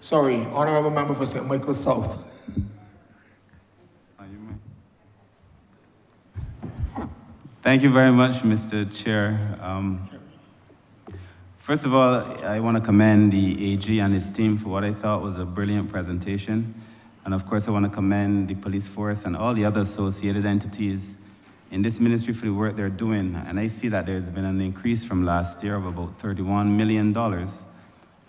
Sorry, Honourable Member for St. Michael South. Thank you very much, Mr. Chair. First of all, I want to commend the AG and his team for what I thought was a brilliant presentation. And of course, I want to commend the police force and all the other associated entities in this ministry for the work they're doing. And I see that there's been an increase from last year of about $31 million,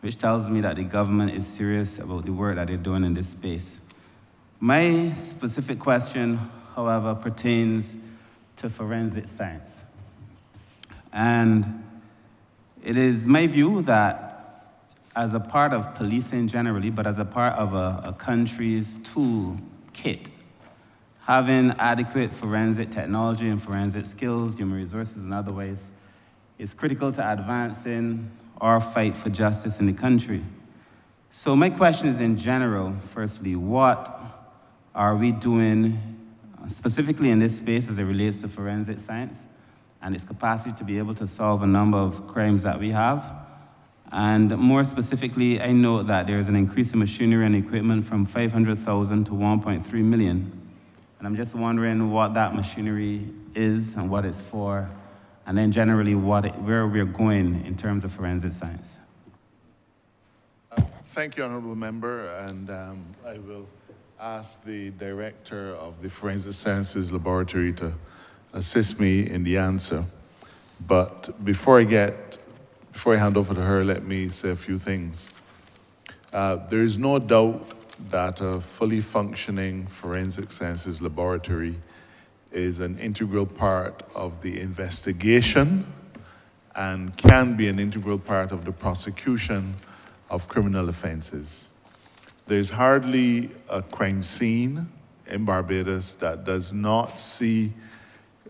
which tells me that the government is serious about the work that they're doing in this space. My specific question, however, pertains to forensic science. And it is my view that as a part of policing generally, but as a part of a country's tool kit, having adequate forensic technology and forensic skills, human resources and other ways, is critical to advancing our fight for justice in the country. So my question is in general, firstly, what are we doing specifically in this space as it relates to forensic science and its capacity to be able to solve a number of crimes that we have? And more specifically, I know that there's an increase in machinery and equipment from 500,000 to 1.3 million. And I'm just wondering what that machinery is and what it's for, and then generally where we're going in terms of forensic science. Thank you, Honourable Member, and I will ask the Director of the Forensic Sciences Laboratory to assist me in the answer. But before I hand over to her, let me say a few things. There is no doubt that a fully functioning forensic sciences laboratory is an integral part of the investigation and can be an integral part of the prosecution of criminal offenses. There's hardly a crime scene in Barbados that does not see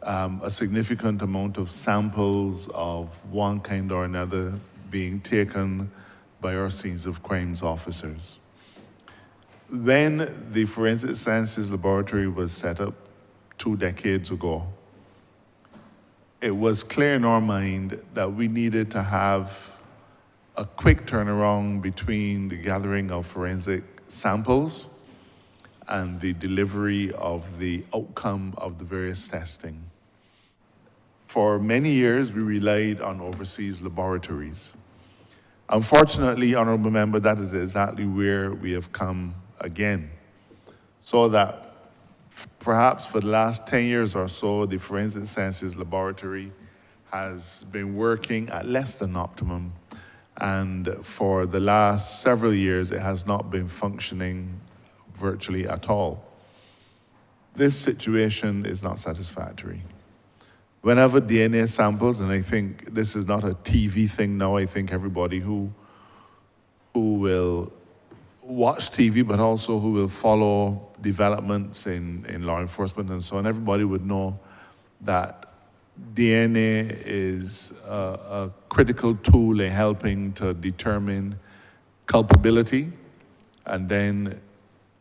a significant amount of samples of one kind or another being taken by our scenes of crimes officers. When the Forensic Sciences Laboratory was set up 2 decades ago, it was clear in our mind that we needed to have a quick turnaround between the gathering of forensic samples and the delivery of the outcome of the various testing. For many years, we relied on overseas laboratories. Unfortunately, Honourable Member, that is exactly where we have come again. So that perhaps for the last 10 years or so, the Forensic Sciences Laboratory has been working at less than optimum. And for the last several years, it has not been functioning virtually at all. This situation is not satisfactory. Whenever DNA samples, and I think this is not a TV thing now, I think everybody who will watch TV, but also who will follow developments in law enforcement and so on, everybody would know that DNA is a critical tool in helping to determine culpability, and then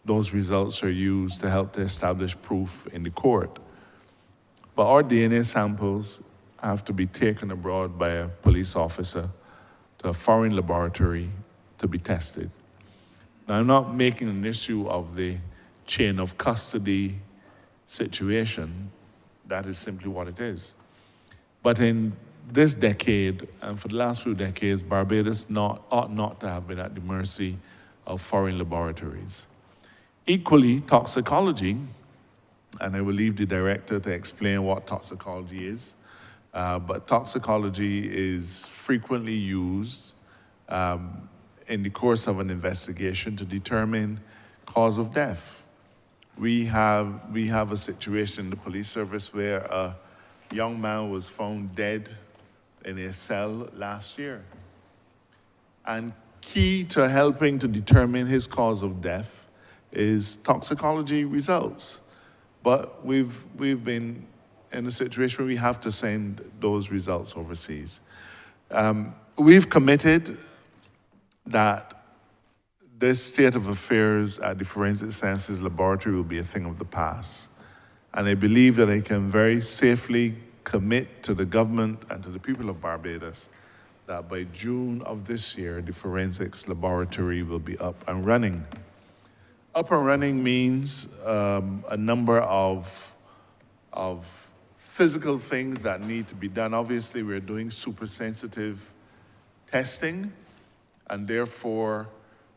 those results are used to help to establish proof in the court. But our DNA samples have to be taken abroad by a police officer to a foreign laboratory to be tested. Now, I'm not making an issue of the chain of custody situation. That is simply what it is. But in this decade, and for the last few decades, Barbados ought not to have been at the mercy of foreign laboratories. Equally, toxicology, and I will leave the director to explain what toxicology is, but toxicology is frequently used in the course of an investigation to determine cause of death. We have a situation in the police service where a young man was found dead in a cell last year. And key to helping to determine his cause of death is toxicology results. But we've been in a situation where we have to send those results overseas. We've committed that this state of affairs at the Forensic Sciences Laboratory will be a thing of the past. And I believe that I can very safely commit to the government and to the people of Barbados that by June of this year, the forensics laboratory will be up and running. Up and running means a number of physical things that need to be done. Obviously, we're doing super sensitive testing, and therefore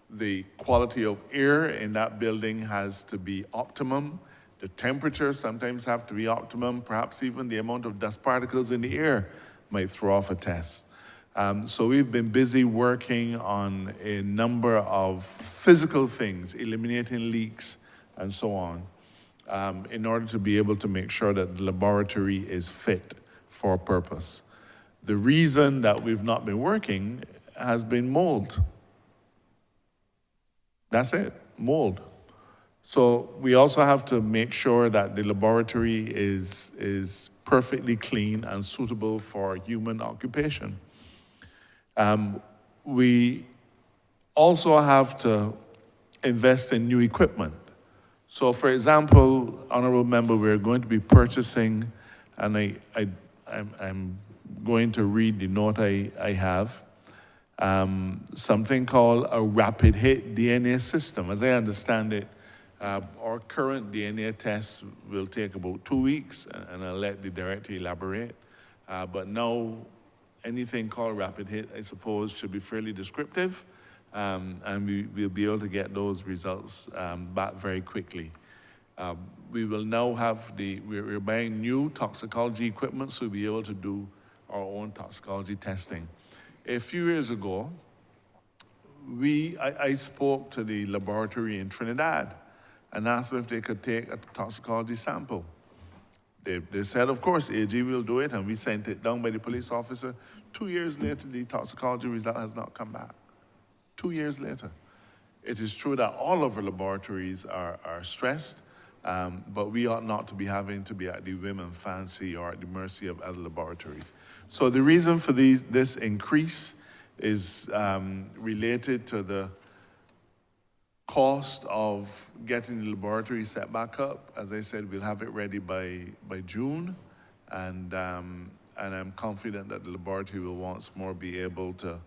the quality of air in that building has to be optimum. The temperatures sometimes have to be optimum. Perhaps even the amount of dust particles in the air might throw off a test. So we've been busy working on a number of physical things, eliminating leaks and so on, in order to be able to make sure that the laboratory is fit for purpose. The reason that we've not been working has been mold. That's it, mold. So we also have to make sure that the laboratory is perfectly clean and suitable for human occupation. We also have to invest in new equipment. So for example, Honourable Member, we're going to be purchasing, and I'm going to read the note I have, something called a rapid hit DNA system. As I understand it, our current DNA tests will take about 2 weeks, and I'll let the director elaborate. But now, anything called rapid hit, I suppose, should be fairly descriptive, and we'll be able to get those results back very quickly. We will now have we're buying new toxicology equipment, so we'll be able to do our own toxicology testing. A few years ago, I spoke to the laboratory in Trinidad and asked them if they could take a toxicology sample. They said, of course, AG will do it, and we sent it down by the police officer. 2 years later, the toxicology result has not come back. 2 years later. It is true that all of our laboratories are stressed, but we ought not to be having to be at the whim and fancy or at the mercy of other laboratories. So the reason for this increase is related to the cost of getting the laboratory set back up. As I said, we'll have it ready by June, and I'm confident that the laboratory will once more be able to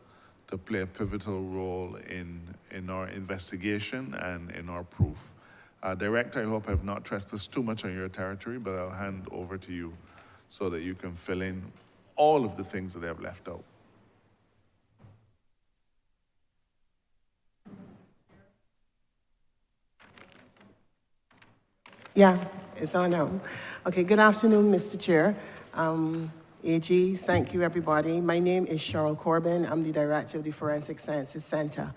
play a pivotal role in our investigation and in our proof. Director, I hope I've not trespassed too much on your territory, but I'll hand over to you so that you can fill in all of the things that I've left out. Yeah, it's on now. Okay, good afternoon, Mr. Chair. AG, thank you, everybody. My name is Cheryl Corbin. I'm the Director of the Forensic Sciences Center.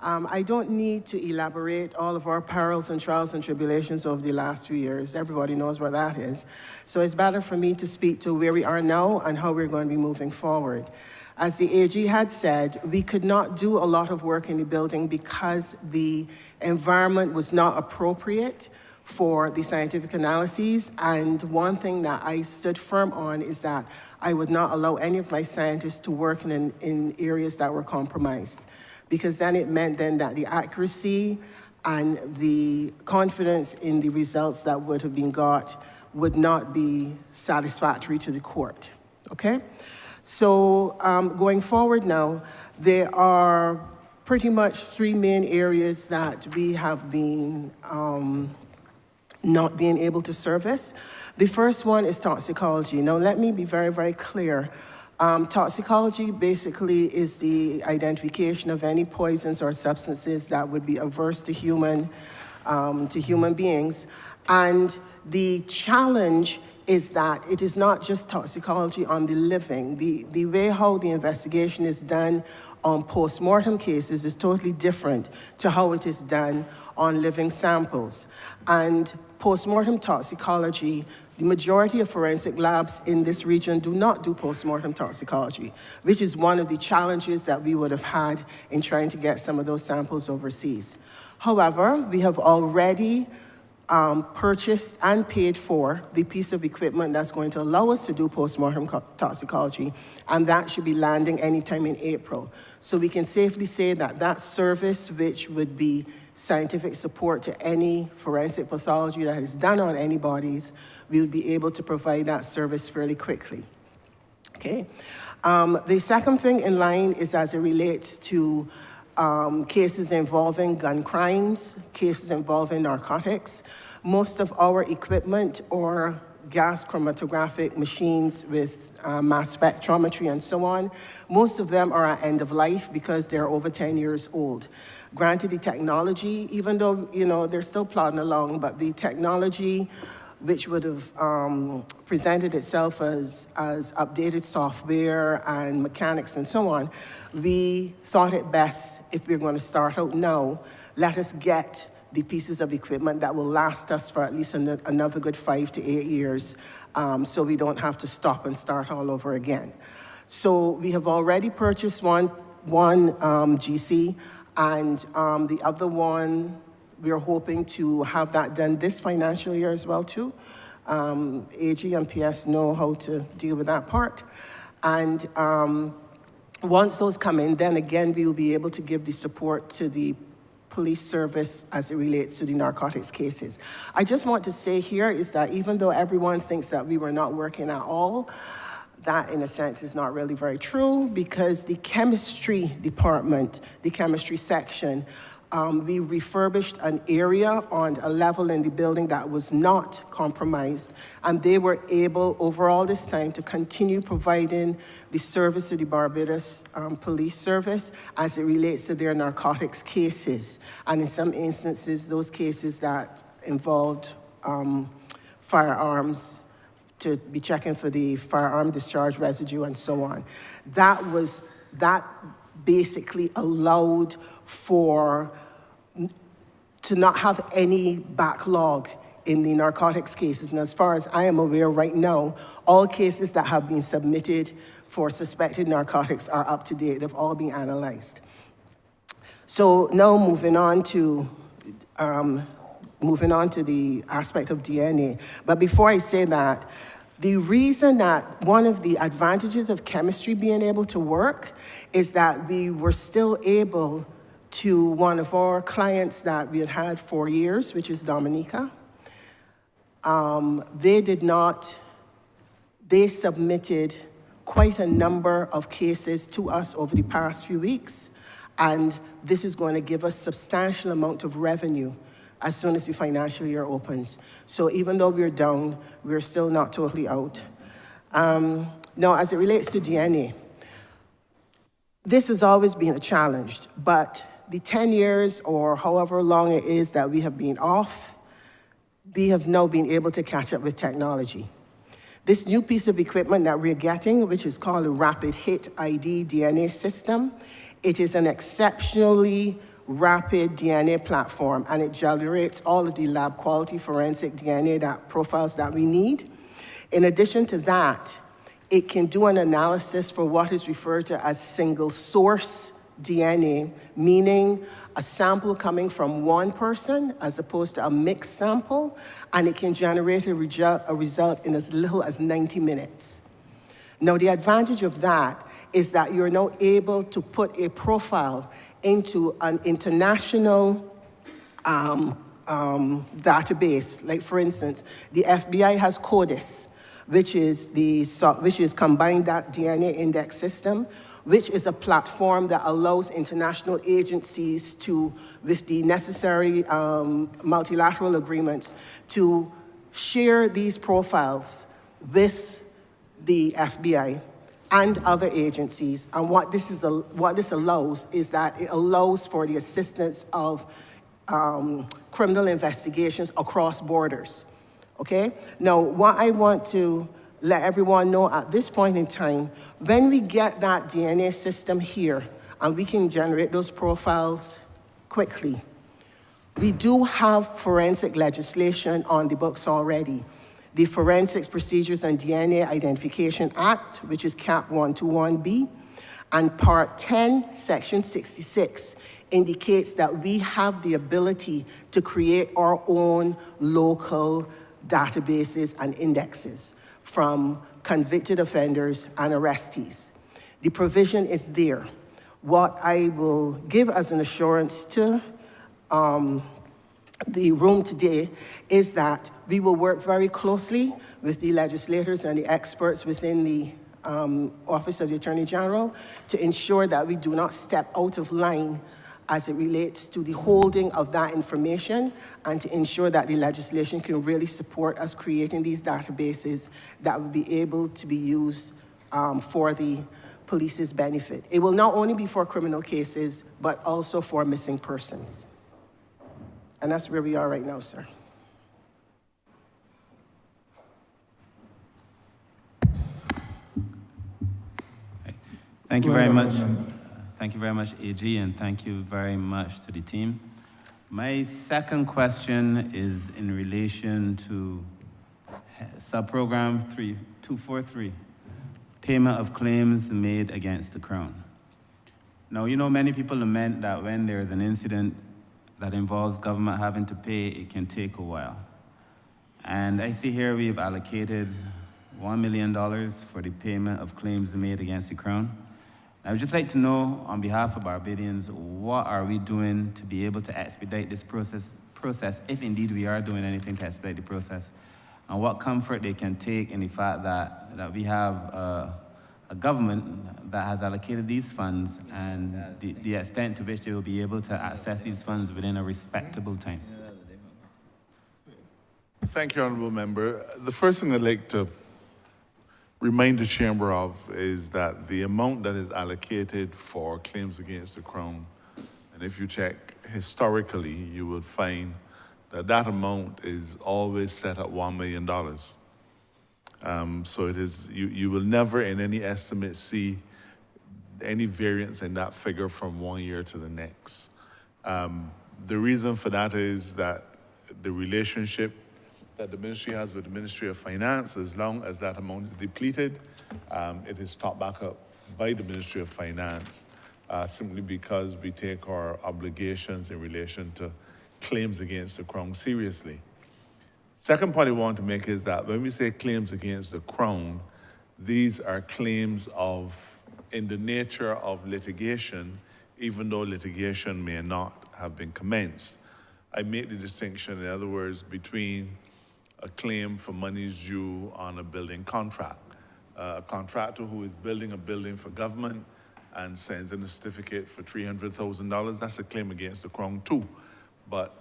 I don't need to elaborate all of our perils and trials and tribulations over the last few years. Everybody knows where that is. So it's better for me to speak to where we are now and how we're going to be moving forward. As the AG had said, we could not do a lot of work in the building because the environment was not appropriate for the scientific analyses, and one thing that I stood firm on is that I would not allow any of my scientists to work in areas that were compromised, because then it meant then that the accuracy and the confidence in the results that would have been got would not be satisfactory to the court, okay? So going forward now, there are pretty much 3 main areas that we have been not being able to service. The first one is toxicology. Now let me be very, very clear. Toxicology basically is the identification of any poisons or substances that would be adverse to human beings. And the challenge is that it is not just toxicology on the living. The way how the investigation is done on post-mortem cases is totally different to how it is done on living samples. And post-mortem toxicology, the majority of forensic labs in this region do not do post-mortem toxicology, which is one of the challenges that we would have had in trying to get some of those samples overseas. However, we have already purchased and paid for the piece of equipment that's going to allow us to do post-mortem toxicology, and that should be landing anytime in April. So we can safely say that that service, which would be scientific support to any forensic pathology that is done on any bodies, we would be able to provide that service fairly quickly. Okay. The second thing in line is as it relates to cases involving gun crimes, cases involving narcotics. Most of our equipment or gas chromatographic machines with mass spectrometry and so on, most of them are at end of life because they're over 10 years old. Granted, the technology, even though, you know, they're still plodding along, but the technology which would have presented itself as updated software and mechanics and so on, we thought it best, if we're going to start out now, let us get the pieces of equipment that will last us for at least another good 5 to 8 years, so we don't have to stop and start all over again. So we have already purchased one GC, and the other one, we are hoping to have that done this financial year as well too. AG and PS know how to deal with that part. And once those come in, then again, we will be able to give the support to the police service as it relates to the narcotics cases. I just want to say here is that even though everyone thinks that we were not working at all, that in a sense is not really very true, because the chemistry department, the chemistry section, we refurbished an area on a level in the building that was not compromised, and they were able, over all this time, to continue providing the service to the Barbados Police Service as it relates to their narcotics cases. And in some instances, those cases that involved firearms, to be checking for the firearm discharge residue and so on. That basically allowed to not have any backlog in the narcotics cases. And as far as I am aware right now, all cases that have been submitted for suspected narcotics are up to date. They've all been analyzed. So now moving on to the aspect of DNA. But before I say that, the reason that one of the advantages of chemistry being able to work is that we were still able to one of our clients that we had 4 years, which is Dominica. They submitted quite a number of cases to us over the past few weeks, and this is going to give us substantial amount of revenue as soon as the financial year opens. So even though we're down, we're still not totally out. Now, as it relates to DNA, this has always been a challenge, but the 10 years or however long it is that we have been off, we have now been able to catch up with technology. This new piece of equipment that we're getting, which is called a Rapid Hit ID DNA system, it is an exceptionally rapid DNA platform, and it generates all of the lab quality forensic DNA profiles that we need. In addition to that, it can do an analysis for what is referred to as single source DNA, meaning a sample coming from one person as opposed to a mixed sample, and it can generate a result in as little as 90 minutes. Now, the advantage of that is that you're now able to put a profile into an international database. Like, for instance, the FBI has CODIS, which is Combined DNA Index System, which is a platform that allows international agencies to, with the necessary multilateral agreements, to share these profiles with the FBI and other agencies. And what this allows is that it allows for the assistance of criminal investigations across borders, okay? Now, what I want to let everyone know at this point in time, when we get that DNA system here and we can generate those profiles quickly, we do have forensic legislation on the books already. The Forensics Procedures and DNA Identification Act, which is CAP 121B, and Part 10, Section 66, indicates that we have the ability to create our own local databases and indexes from convicted offenders and arrestees. The provision is there. What I will give as an assurance to the room today is that we will work very closely with the legislators and the experts within the Office of the Attorney General to ensure that we do not step out of line as it relates to the holding of that information, and to ensure that the legislation can really support us creating these databases that will be able to be used for the police's benefit. It will not only be for criminal cases, but also for missing persons. And that's where we are right now, sir. Thank you very much. Thank you very much, AG, and thank you very much to the team. My second question is in relation to subprogram 3243, payment of claims made against the Crown. Now, you know, many people lament that when there is an incident that involves government having to pay, it can take a while. And I see here we've allocated $1 million for the payment of claims made against the Crown. I would just like to know, on behalf of Barbadians, what are we doing to be able to expedite this process, if indeed we are doing anything to expedite the process, and what comfort they can take in the fact that we have a government that has allocated these funds and the extent to which they will be able to access these funds within a respectable time. Thank you, Honourable Member. The first thing I'd like to remind the Chamber of is that the amount that is allocated for claims against the Crown, and if you check historically, you will find that that amount is always set at $1 million. So it is, you will never in any estimate see any variance in that figure from one year to the next. The reason for that is that the relationship that the ministry has with the Ministry of Finance, as long as that amount is depleted, it is topped back up by the Ministry of Finance, simply because we take our obligations in relation to claims against the Crown seriously. Second point I want to make is that when we say claims against the Crown, these are claims in the nature of litigation, even though litigation may not have been commenced. I make the distinction, in other words, between a claim for monies due on a building contract. A contractor who is building a building for government and sends in a certificate for $300,000, that's a claim against the Crown too. But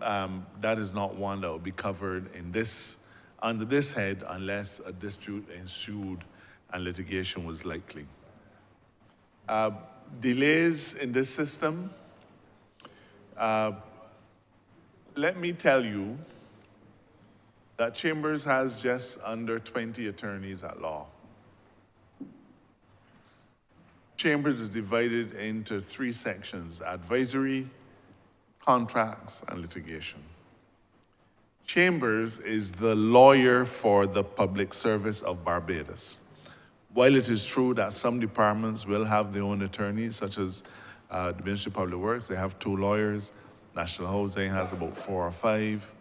that is not one that will be covered under this head unless a dispute ensued and litigation was likely. Delays in this system, let me tell you that Chambers has just under 20 attorneys at law. Chambers is divided into 3 sections: advisory, contracts, and litigation. Chambers is the lawyer for the public service of Barbados. While it is true that some departments will have their own attorneys, such as the Ministry of Public Works, they have 2 lawyers. National Housing has about 4 or 5.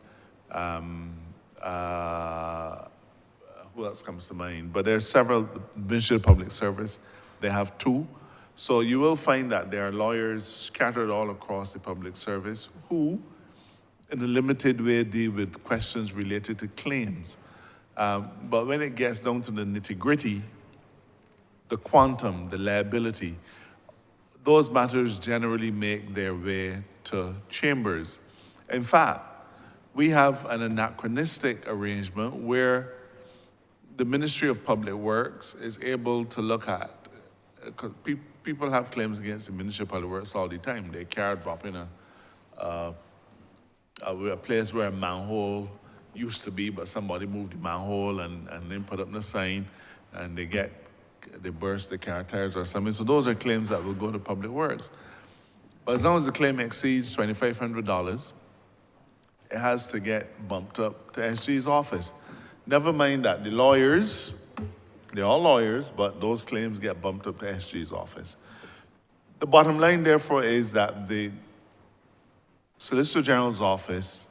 Who else comes to mind? But there are several. Ministry of Public Service, they have 2. So you will find that there are lawyers scattered all across the public service who, in a limited way, deal with questions related to claims. But when it gets down to the nitty-gritty, the quantum, the liability, those matters generally make their way to Chambers. In fact, we have an anachronistic arrangement where the Ministry of Public Works is able to look at, because people have claims against the Ministry of Public Works all the time. They car drop in a place where a manhole used to be, but somebody moved the manhole and then put up the sign, and they burst the car tires or something. So those are claims that will go to Public Works. But as long as the claim exceeds $2,500, it has to get bumped up to SG's office. Never mind that the lawyers, they're all lawyers, but those claims get bumped up to SG's office. The bottom line, therefore, is that the Solicitor General's office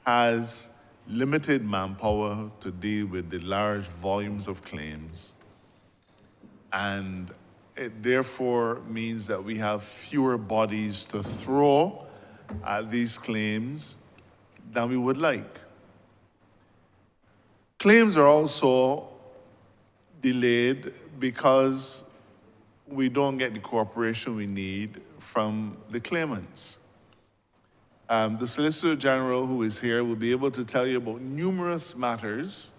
has limited manpower to deal with the large volumes of claims, and it therefore means that we have fewer bodies to throw at these claims than we would like. Claims are also delayed because we don't get the cooperation we need from the claimants. The Solicitor General, who is here, will be able to tell you about numerous matters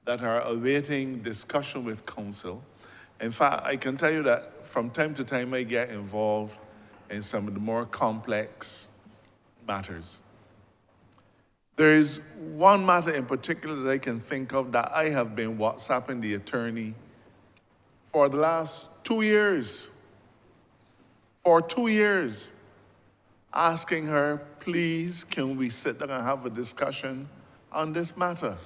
that are awaiting discussion with Council. In fact, I can tell you that from time to time I get involved in some of the more complex matters. There is one matter in particular that I can think of that I have been WhatsApping the attorney for the last 2 years. For 2 years, asking her, please, can we sit down and have a discussion on this matter?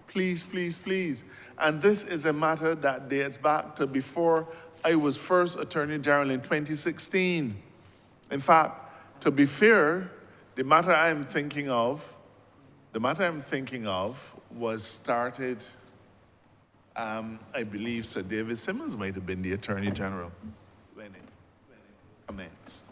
Please, please, please. And this is a matter that dates back to before I was first Attorney General in 2016. In fact, to be fair, the matter I'm thinking of was started, I believe Sir David Simmons might have been the Attorney General when it commenced.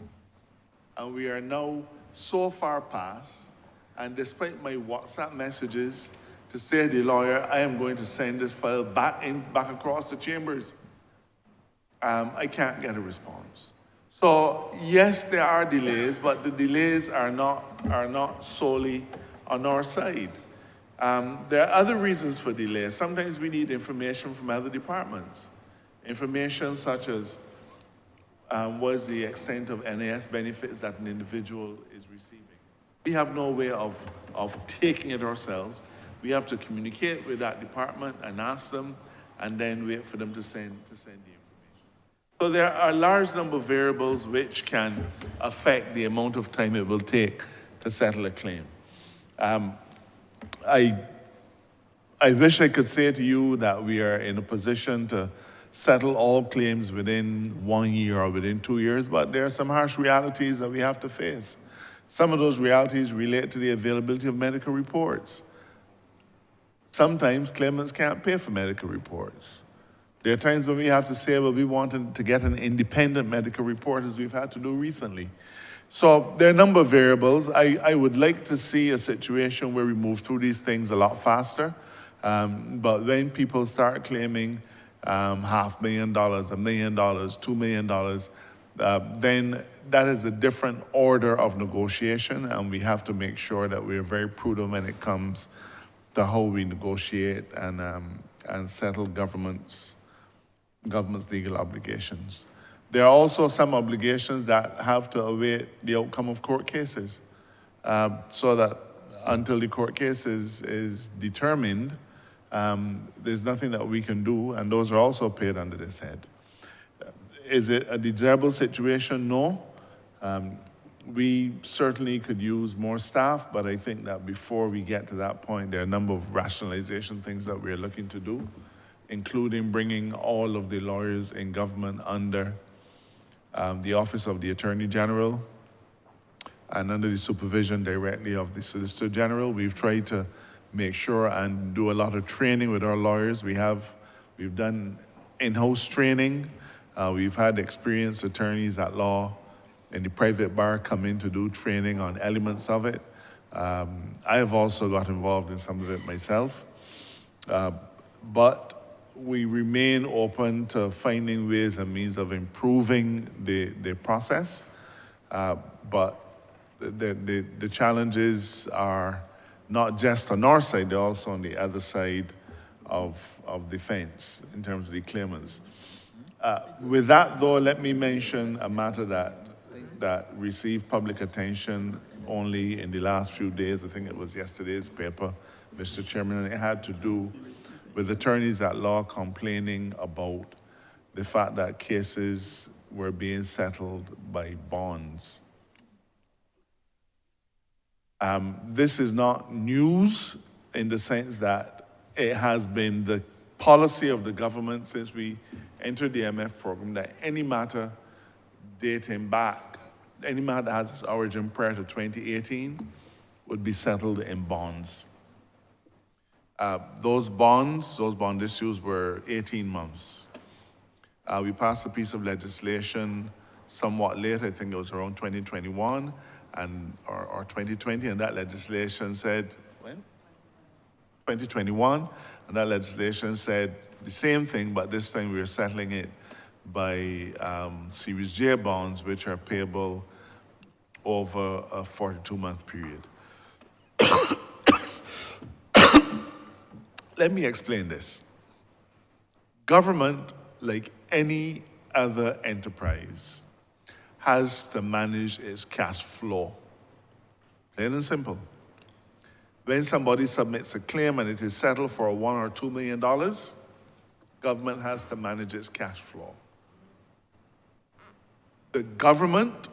And we are now so far past, and despite my WhatsApp messages to say to the lawyer, I am going to send this file back across the chambers, I can't get a response. So yes, there are delays, but the delays are not solely on our side. There are other reasons for delays. Sometimes we need information from other departments. Information such as what's the extent of NAS benefits that an individual is receiving. We have no way of taking it ourselves. We have to communicate with that department and ask them, and then wait for them to send the information. So there are a large number of variables which can affect the amount of time it will take to settle a claim. I wish I could say to you that we are in a position to settle all claims within 1 year or within 2 years, but there are some harsh realities that we have to face. Some of those realities relate to the availability of medical reports. Sometimes claimants can't pay for medical reports. There are times when we have to say, well, we wanted to get an independent medical report, as we've had to do recently. So there are a number of variables. I would like to see a situation where we move through these things a lot faster. But when people start claiming $500,000, $1 million, $2 million, then that is a different order of negotiation, and we have to make sure that we are very prudent when it comes to how we negotiate and settle government's legal obligations. There are also some obligations that have to await the outcome of court cases, so that until the court case is determined, there's nothing that we can do, and those are also paid under this head. Is it a desirable situation? No. We certainly could use more staff, but I think that before we get to that point, there are a number of rationalization things that we're looking to do, including bringing all of the lawyers in government under the Office of the Attorney General and under the supervision directly of the Solicitor General. We've tried to make sure and do a lot of training with our lawyers. We've done in-house training. We've had experienced attorneys at law in the private bar come in to do training on elements of it. I have also got involved in some of it myself. But we remain open to finding ways and means of improving the process. But the challenges are not just on our side, they're also on the other side of the fence in terms of the claimants. With that, though, let me mention a matter that received public attention only in the last few days. I think it was yesterday's paper, Mr. Chairman, and it had to do with attorneys at law complaining about the fact that cases were being settled by bonds. This is not news in the sense that it has been the policy of the government since we entered the MF program that any matter dating back, any matter that has its origin prior to 2018 would be settled in bonds. Those bond issues were 18 months. We passed a piece of legislation somewhat late, I think it was around 2021 or 2020, and that legislation said, when? 2021, and that legislation said the same thing, but this time we are settling it by Series J bonds, which are payable over a 42-month period. Let me explain this. Government, like any other enterprise, has to manage its cash flow. Plain and simple. When somebody submits a claim and it is settled for $1 or $2 million, government has to manage its cash flow. The government,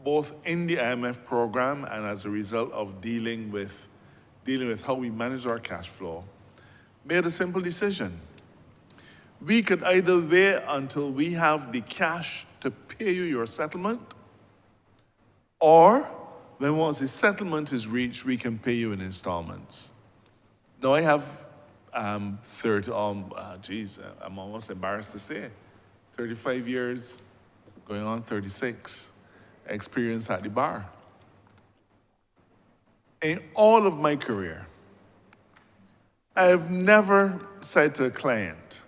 both in the IMF program and as a result of dealing with how we manage our cash flow, made a simple decision. We could either wait until we have the cash to pay you your settlement, or when once the settlement is reached, we can pay you in installments. Now I have I'm almost embarrassed to say, 35 years, going on 36, experience at the bar. In all of my career, I have never said to a client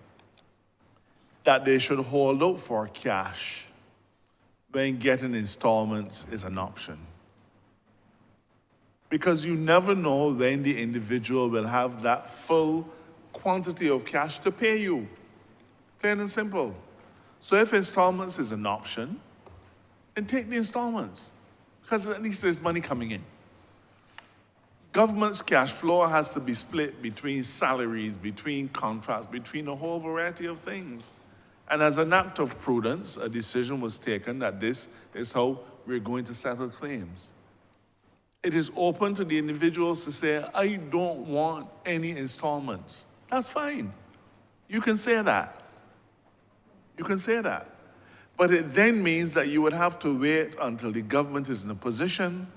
that they should hold out for cash when getting installments is an option. Because you never know when the individual will have that full quantity of cash to pay you. Plain and simple. So if installments is an option, then take the installments, because at least there's money coming in. Government's cash flow has to be split between salaries, between contracts, between a whole variety of things. And as an act of prudence, a decision was taken that this is how we're going to settle claims. It is open to the individuals to say, I don't want any installments. That's fine. You can say that. You can say that. But it then means that you would have to wait until the government is in a position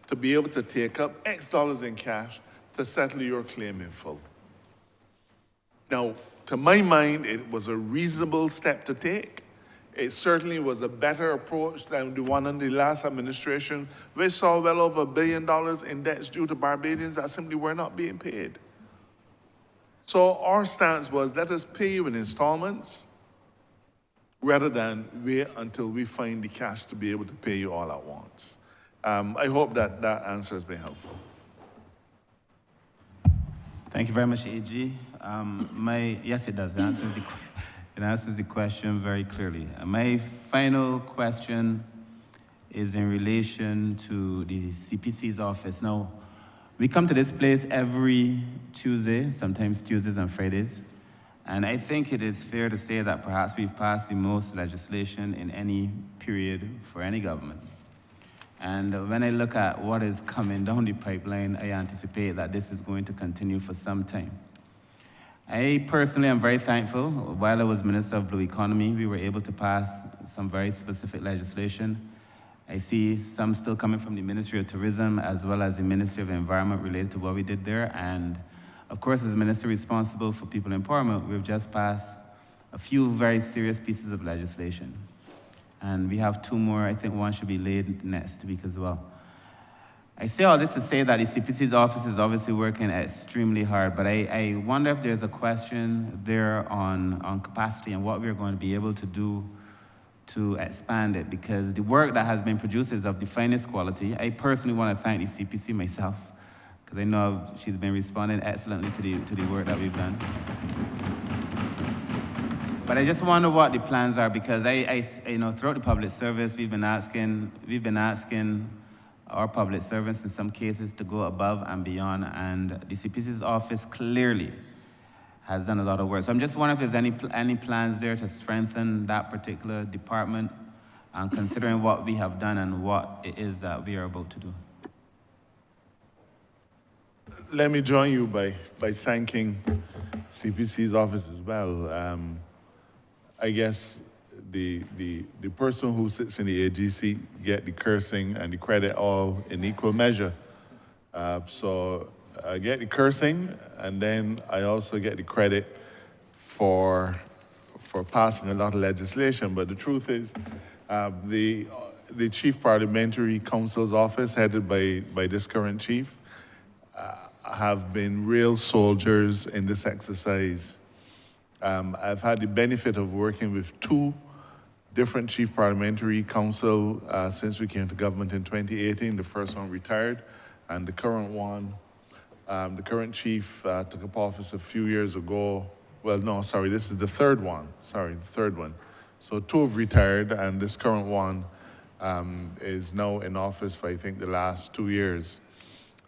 to be able to take up X dollars in cash to settle your claim in full. Now, to my mind, it was a reasonable step to take. It certainly was a better approach than the one under the last administration, which saw well over $1 billion in debts due to Barbadians that simply were not being paid. So our stance was, let us pay you in installments rather than wait until we find the cash to be able to pay you all at once. I hope that that answer has been helpful. Thank you very much, AG. Yes, it does. It answers the question very clearly. My final question is in relation to the CPC's office. Now, we come to this place every Tuesday, sometimes Tuesdays and Fridays, and I think it is fair to say that perhaps we've passed the most legislation in any period for any government. And when I look at what is coming down the pipeline, I anticipate that this is going to continue for some time. I personally am very thankful. While I was Minister of Blue Economy, we were able to pass some very specific legislation. I see some still coming from the Ministry of Tourism as well as the Ministry of Environment related to what we did there. And of course, as Minister responsible for people empowerment, we've just passed a few very serious pieces of legislation. And we have two more. I think one should be laid next week as well. I say all this to say that the CPC's office is obviously working extremely hard, but I wonder if there's a question there on capacity and what we're going to be able to do to expand it, because the work that has been produced is of the finest quality. I personally want to thank the CPC myself, because I know she's been responding excellently to the work that we've done. But I just wonder what the plans are, because I throughout the public service, we've been asking our public servants in some cases to go above and beyond, and the CPC's office clearly has done a lot of work. So I'm just wondering if there's any plans there to strengthen that particular department, and considering what we have done and what it is that we are about to do. Let me join you by thanking CPC's office as well. I guess the person who sits in the AGC get the cursing and the credit all in equal measure. So I get the cursing, and then I also get the credit for passing a lot of legislation. But the truth is, the Chief Parliamentary Council's office, headed by this current chief, have been real soldiers in this exercise. I've had the benefit of working with two different chief parliamentary council since we came to government in 2018. The first one retired, and the current one, the current chief took up office a few years ago. Well, no, sorry, this is the third one. Sorry, the third one. So two have retired, and this current one is now in office for, I think, the last 2 years.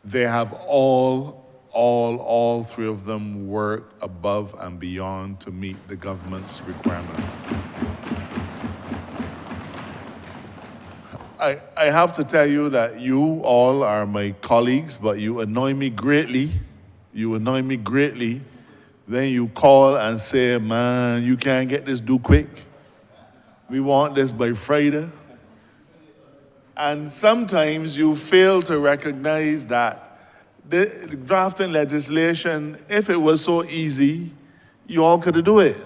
They have all three of them worked above and beyond to meet the government's requirements. I have to tell you that you all are my colleagues, but you annoy me greatly. You annoy me greatly. Then you call and say, man, you can't get this due quick. We want this by Friday. And sometimes you fail to recognize that the drafting legislation, if it was so easy, you all could do it.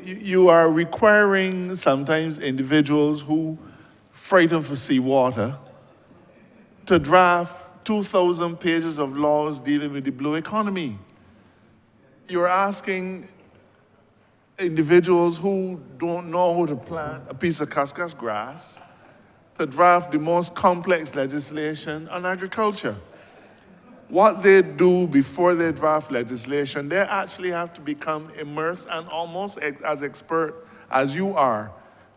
You are requiring sometimes individuals who frightened for seawater to draft 2,000 pages of laws dealing with the blue economy. You're asking individuals who don't know how to plant a piece of cuscus grass to draft the most complex legislation on agriculture. What they do before they draft legislation, they actually have to become immersed and almost as expert as you are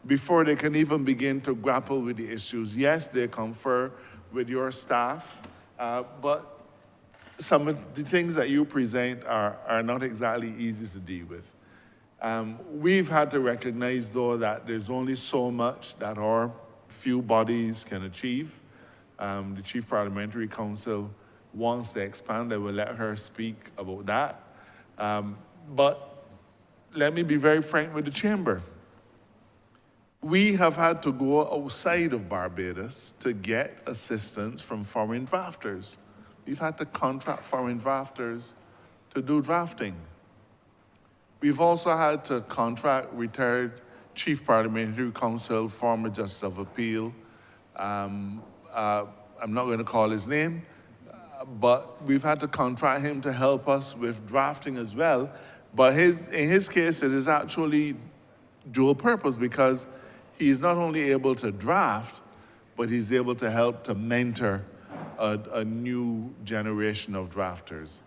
before they can even begin to grapple with the issues. Yes, they confer with your staff, but some of the things that you present are not exactly easy to deal with. We've had to recognize, though, that there's only so much that our few bodies can achieve. The Chief Parliamentary Council wants to expand. I will let her speak about that. But let me be very frank with the chamber. We have had to go outside of Barbados to get assistance from foreign drafters. We've had to contract foreign drafters to do drafting. We've also had to contract retired Chief Parliamentary Counsel, former Justice of Appeal. I'm not going to call his name, but we've had to contract him to help us with drafting as well. But in his case, it is actually dual purpose because he's not only able to draft, but he's able to help to mentor a new generation of drafters.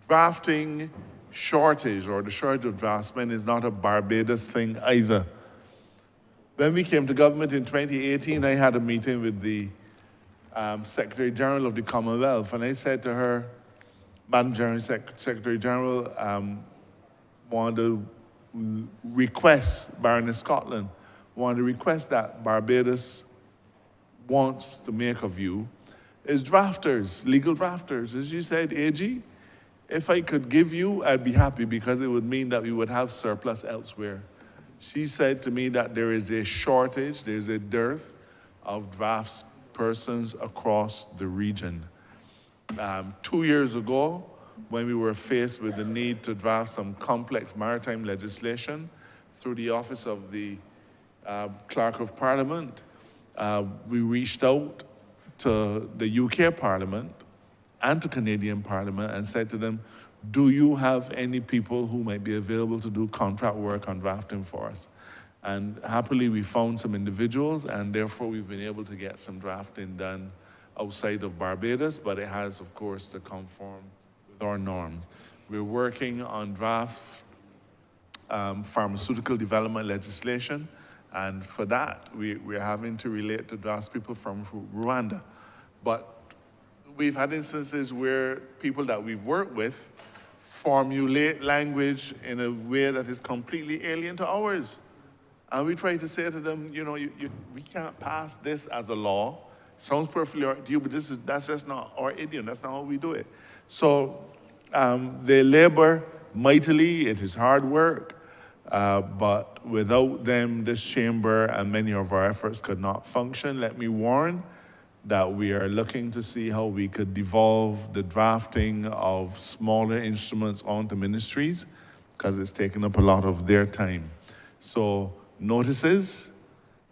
Drafting shortage or the shortage of draftsmen is not a Barbados thing either. When we came to government in 2018, I had a meeting with the Secretary General of the Commonwealth, and I said to her, Madam General Secretary General, wanted to request, Baroness Scotland, wanted to request that Barbados wants to make of you is drafters, legal drafters. As you said, AG, if I could give you, I'd be happy because it would mean that we would have surplus elsewhere. She said to me that there is a shortage, there's a dearth of draftspersons across the region. 2 years ago, when we were faced with the need to draft some complex maritime legislation through the Office of the Clerk of Parliament, we reached out to the UK Parliament and to Canadian Parliament and said to them, do you have any people who might be available to do contract work on drafting for us? And happily we found some individuals, and therefore we've been able to get some drafting done outside of Barbados, but it has, of course, to conform with our norms. We're working on draft pharmaceutical development legislation, and for that, we're having to relate to draftspeople from Rwanda. But we've had instances where people that we've worked with formulate language in a way that is completely alien to ours. And we try to say to them, you know, we can't pass this as a law. Sounds perfectly all right to you, but that's just not our idiom. That's not how we do it. So they labor mightily. It is hard work. But without them, this chamber and many of our efforts could not function. Let me warn that we are looking to see how we could devolve the drafting of smaller instruments onto ministries, because it's taken up a lot of their time. So notices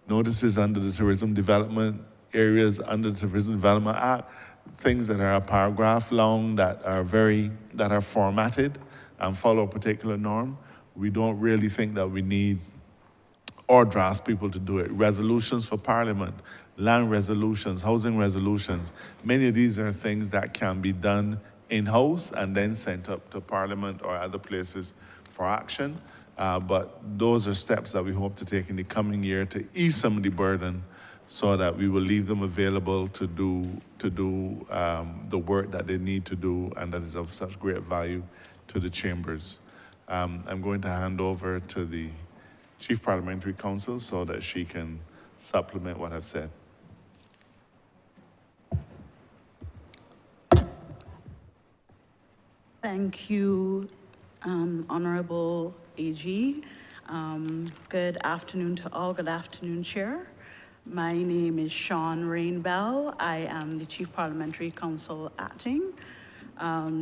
under the Tourism Development, areas under the Tourism Development Act, things that are a paragraph long that are formatted and follow a particular norm. We don't really think that we need or draft people to do it. Resolutions for Parliament, land resolutions, housing resolutions. Many of these are things that can be done in-house and then sent up to Parliament or other places for action. But those are steps that we hope to take in the coming year to ease some of the burden so that we will leave them available to do the work that they need to do and that is of such great value to the chambers. I'm going to hand over to the Chief Parliamentary Counsel so that she can supplement what I've said. Thank you, Honourable AG. Good afternoon to all. Good afternoon, Chair. My name is Sean Rainbell. I am the Chief Parliamentary Counsel acting.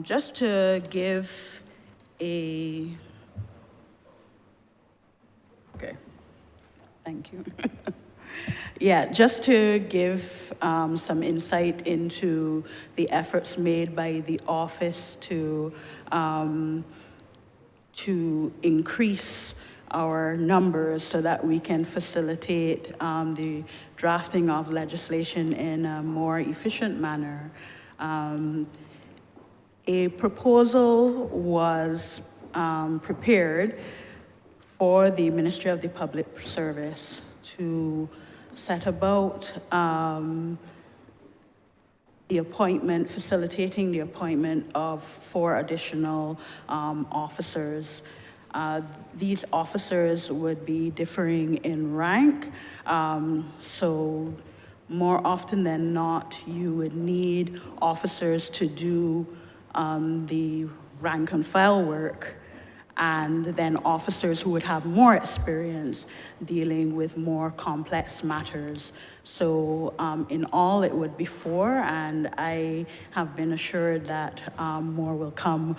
Just to give a... Okay, thank you. Yeah, just to give some insight into the efforts made by the office to increase our numbers so that we can facilitate the drafting of legislation in a more efficient manner. A proposal was prepared for the Ministry of the Public Service to set about the appointment, facilitating the appointment of 4 additional officers. These officers would be differing in rank, so more often than not, you would need officers to do the rank and file work, and then officers who would have more experience dealing with more complex matters. So in all, it would be 4, and I have been assured that more will come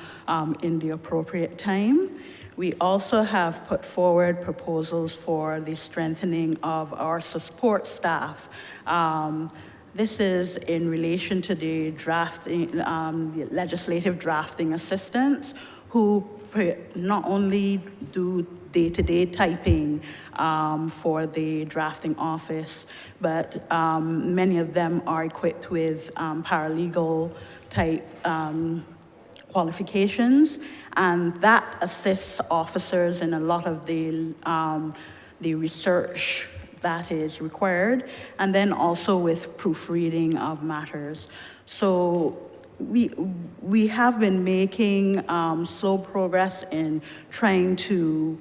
in the appropriate time. We also have put forward proposals for the strengthening of our support staff. This is in relation to the drafting, the legislative drafting assistants who not only do day-to-day typing for the drafting office, but many of them are equipped with paralegal type qualifications, and that assists officers in a lot of the research that is required, and then also with proofreading of matters. So we have been making slow progress in trying to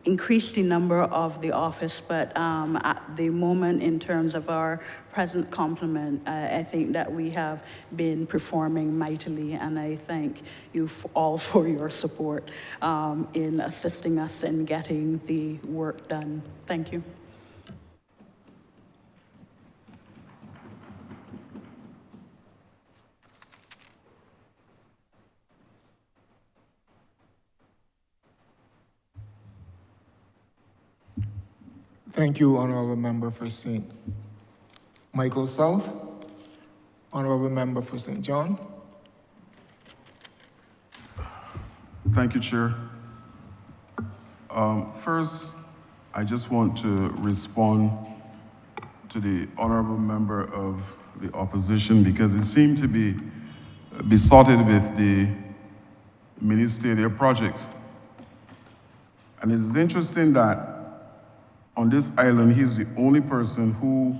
increase the number of the office, but at the moment, in terms of our present complement, I think that we have been performing mightily, and I thank you all for your support in assisting us in getting the work done. Thank you. Thank you, Honourable Member for St. Michael South. Honourable Member for St. John. Thank you, Chair. First, I just want to respond to the Honourable Member of the Opposition because it seemed to be besotted with the ministerial project. And it is interesting that on this island, he's the only person who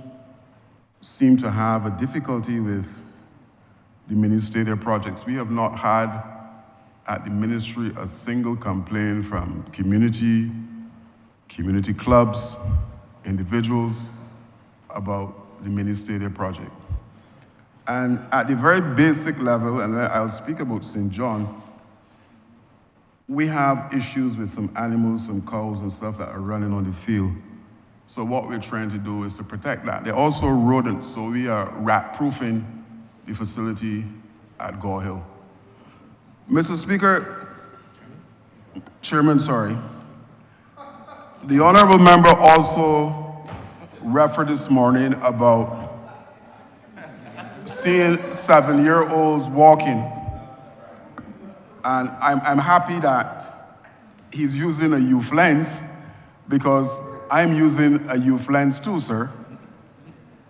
seemed to have a difficulty with the ministerial projects. We have not had at the ministry a single complaint from community clubs, individuals about the ministerial project. And at the very basic level, and I'll speak about St. John, we have issues with some animals, some cows and stuff that are running on the field. So what we're trying to do is to protect that. They're also rodents, so we are rat-proofing the facility at Gore Hill. Mr. Speaker, Chairman, sorry. The Honourable Member also referred this morning about seeing 7-year-olds walking. And I'm happy that he's using a youth lens because I'm using a youth lens too, sir.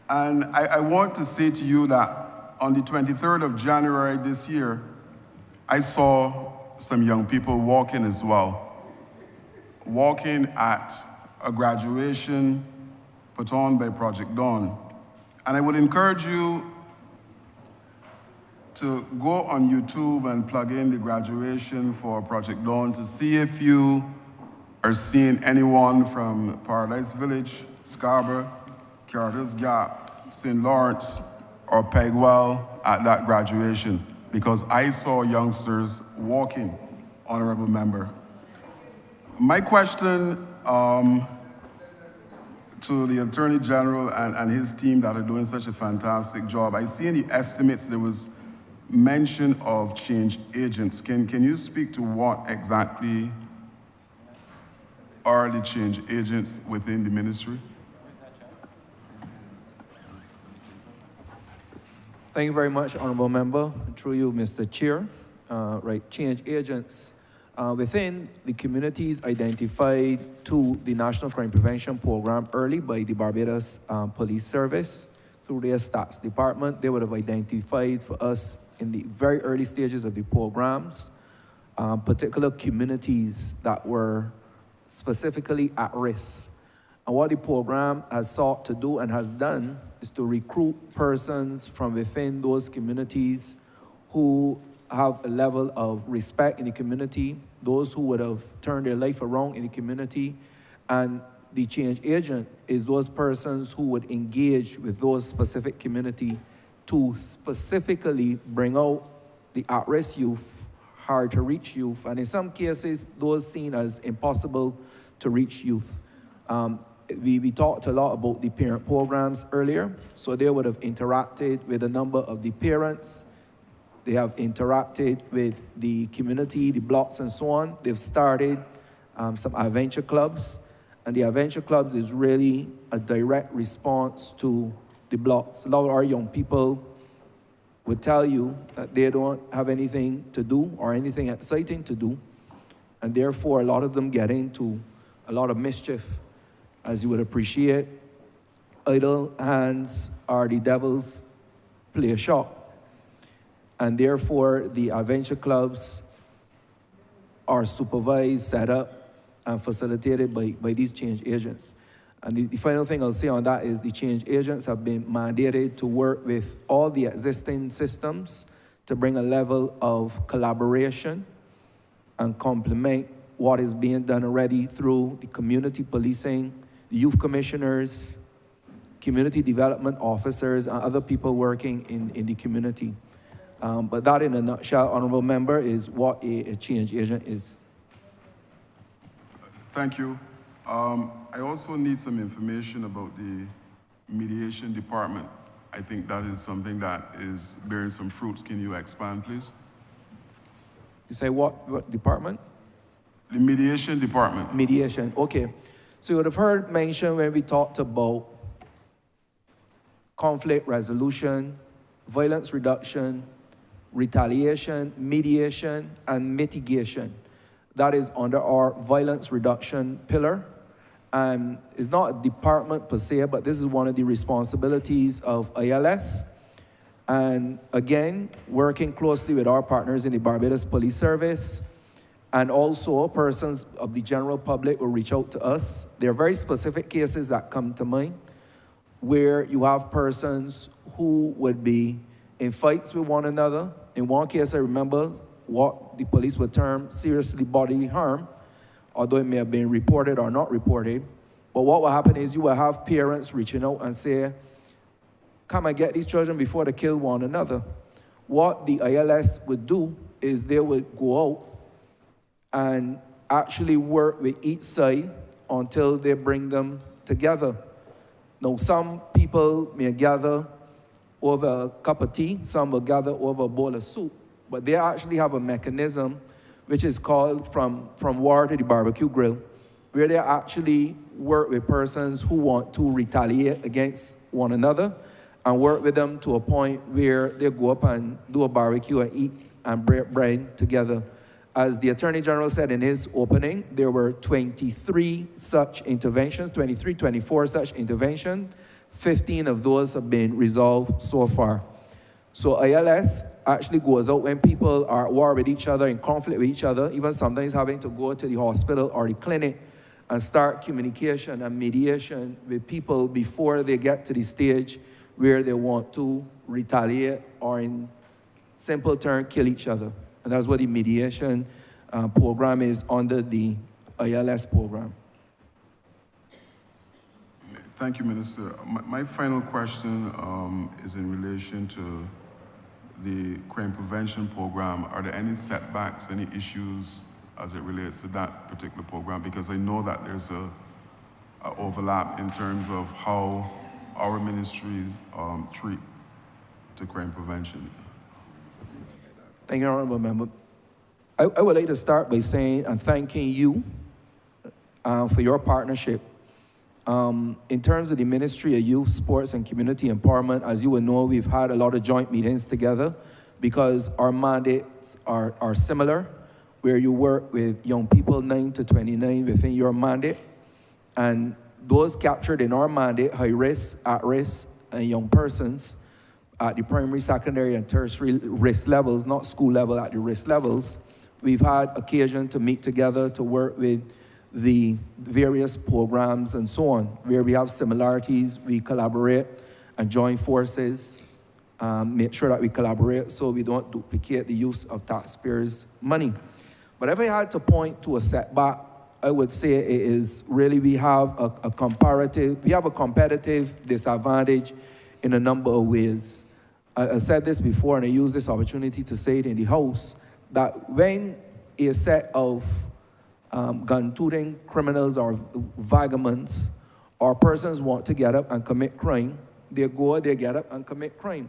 And I want to say to you that on the 23rd of January this year, I saw some young people walking as well, walking at a graduation put on by Project Dawn. And I would encourage you to go on YouTube and plug in the graduation for Project Dawn to see if you are seeing anyone from Paradise Village, Scarborough, Carter's Gap, St. Lawrence, or Pegwell at that graduation, because I saw youngsters walking, Honorable Member. My question to the Attorney General and his team that are doing such a fantastic job. I see in the estimates there was mention of change agents. Can you speak to what exactly are the change agents within the ministry? Thank you very much, Honourable Member. Through you, Mr. Chair. Change agents within the communities identified to the National Crime Prevention Program early by the Barbados Police Service through their stats department. They would have identified for us in the very early stages of the programs particular communities that were specifically at risk. And what the program has sought to do and has done is to recruit persons from within those communities who have a level of respect in the community, those who would have turned their life around in the community. And the change agent is those persons who would engage with those specific community to specifically bring out the at-risk youth, hard-to-reach youth, and in some cases, those seen as impossible to reach youth. We talked a lot about the parent programs earlier, so they would have interacted with a number of the parents. They have interacted with the community, the blocks, and so on. They've started some adventure clubs, and the adventure clubs is really a direct response to the blocks. A lot of our young people would tell you that they don't have anything to do or anything exciting to do, and therefore a lot of them get into a lot of mischief. As you would appreciate, idle hands are the devil's play shop, and therefore the adventure clubs are supervised, set up, and facilitated by these change agents. And the final thing I'll say on that is the change agents have been mandated to work with all the existing systems to bring a level of collaboration and complement what is being done already through the community policing, the youth commissioners, community development officers, and other people working in the community. But that in a nutshell, Honourable Member, is what a change agent is. Thank you. I also need some information about the mediation department. I think that is something that is bearing some fruits. Can you expand, please? You say what department? The mediation department. Mediation, okay. So you would have heard mentioned when we talked about conflict resolution, violence reduction, retaliation, mediation, and mitigation. That is under our violence reduction pillar. And it's not a department per se, but this is one of the responsibilities of ILS. And again, working closely with our partners in the Barbados Police Service, and also persons of the general public will reach out to us. There are very specific cases that come to mind where you have persons who would be in fights with one another. In one case, I remember what the police would term seriously bodily harm, although it may have been reported or not reported. But what will happen is you will have parents reaching out and say, come and get these children before they kill one another. What the ILS would do is they would go out and actually work with each side until they bring them together. Now, some people may gather over a cup of tea, some will gather over a bowl of soup, but they actually have a mechanism which is called from war to the barbecue grill, where they actually work with persons who want to retaliate against one another, and work with them to a point where they go up and do a barbecue and eat and break bread together. As the Attorney General said in his opening, there were 23 such interventions, 24 such interventions. 15 of those have been resolved so far. So ILS actually goes out when people are at war with each other, in conflict with each other, even sometimes having to go to the hospital or the clinic and start communication and mediation with people before they get to the stage where they want to retaliate or, in simple terms, kill each other. And that's what the mediation program is under the ILS program. Thank you, Minister. My final question is in relation to the crime prevention program. Are there any setbacks, any issues as it relates to that particular program? Because I know that there's a overlap in terms of how our ministries treat to crime prevention. Thank you, Honourable Member. I would like to start by saying and thanking you for your partnership. In terms of the Ministry of Youth, Sports and Community Empowerment, as you will know, we've had a lot of joint meetings together because our mandates are similar, where you work with young people 9 to 29 within your mandate, and those captured in our mandate, high risk, at risk, and young persons at the primary, secondary, and tertiary risk levels, not school level, at the risk levels. We've had occasion to meet together to work with the various programs and so on. Where we have similarities, we collaborate and join forces, make sure that we collaborate so we don't duplicate the use of taxpayers' money. But if I had to point to a setback, I would say it is really we have a competitive disadvantage in a number of ways. I said this before, and I use this opportunity to say it in the House, that when a set of gun-toting criminals or vagabonds or persons want to get up and commit crime, they get up and commit crime.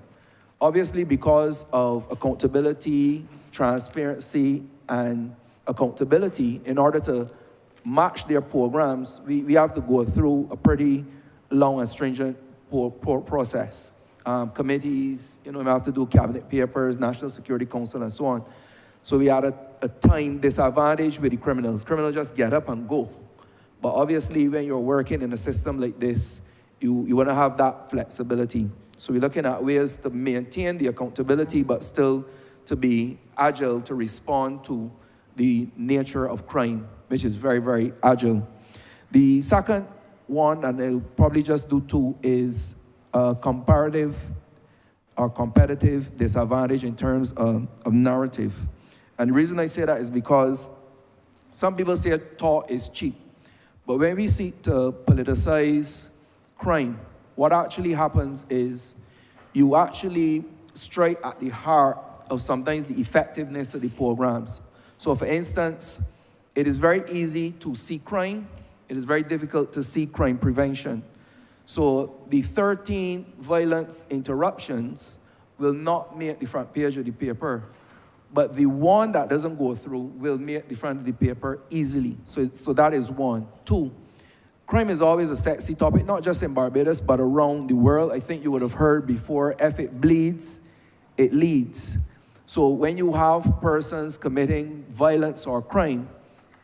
Obviously, because of accountability, transparency, and accountability, in order to match their programs, we have to go through a pretty long and stringent process. Committees, we have to do cabinet papers, National Security Council, and so on. So we had a time disadvantage with the criminals. Criminals just get up and go. But obviously, when you're working in a system like this, you want to have that flexibility. So we're looking at ways to maintain the accountability, but still to be agile to respond to the nature of crime, which is very, very agile. The second one, and I'll probably just do two, is comparative or competitive disadvantage in terms of narrative. And the reason I say that is because some people say thought is cheap. But when we seek to politicize crime, what actually happens is you actually strike at the heart of sometimes the effectiveness of the programs. So for instance, it is very easy to see crime. It is very difficult to see crime prevention. So the 13 violence interruptions will not make the front page of the paper, but the one that doesn't go through will make the front of the paper easily. So that is one. Two, crime is always a sexy topic, not just in Barbados, but around the world. I think you would have heard before, if it bleeds, it leads. So when you have persons committing violence or crime,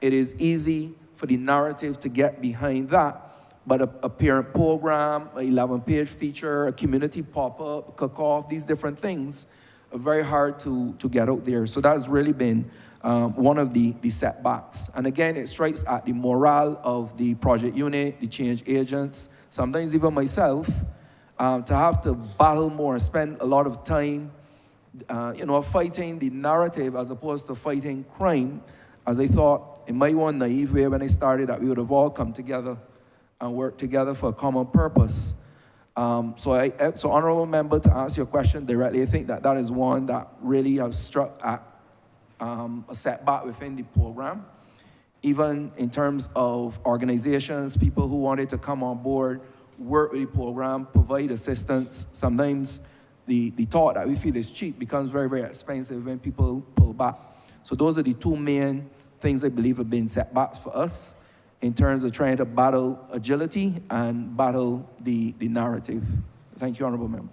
it is easy for the narrative to get behind that. But a parent program, an 11-page feature, a community pop-up, cook-off, these different things are very hard to get out there. So that's really been one of the setbacks. And again, it strikes at the morale of the project unit, the change agents, sometimes even myself, to have to battle more, spend a lot of time, fighting the narrative as opposed to fighting crime, as I thought, in my one naive way when I started, that we would have all come together and work together for a common purpose. So Honourable Member, to answer your question directly, I think that is one that really has struck at a setback within the program. Even in terms of organizations, people who wanted to come on board, work with the program, provide assistance, sometimes the thought that we feel is cheap becomes very, very expensive when people pull back. So those are the two main things I believe have been setbacks for us in terms of trying to battle agility and battle the narrative. Thank you, Honourable Member.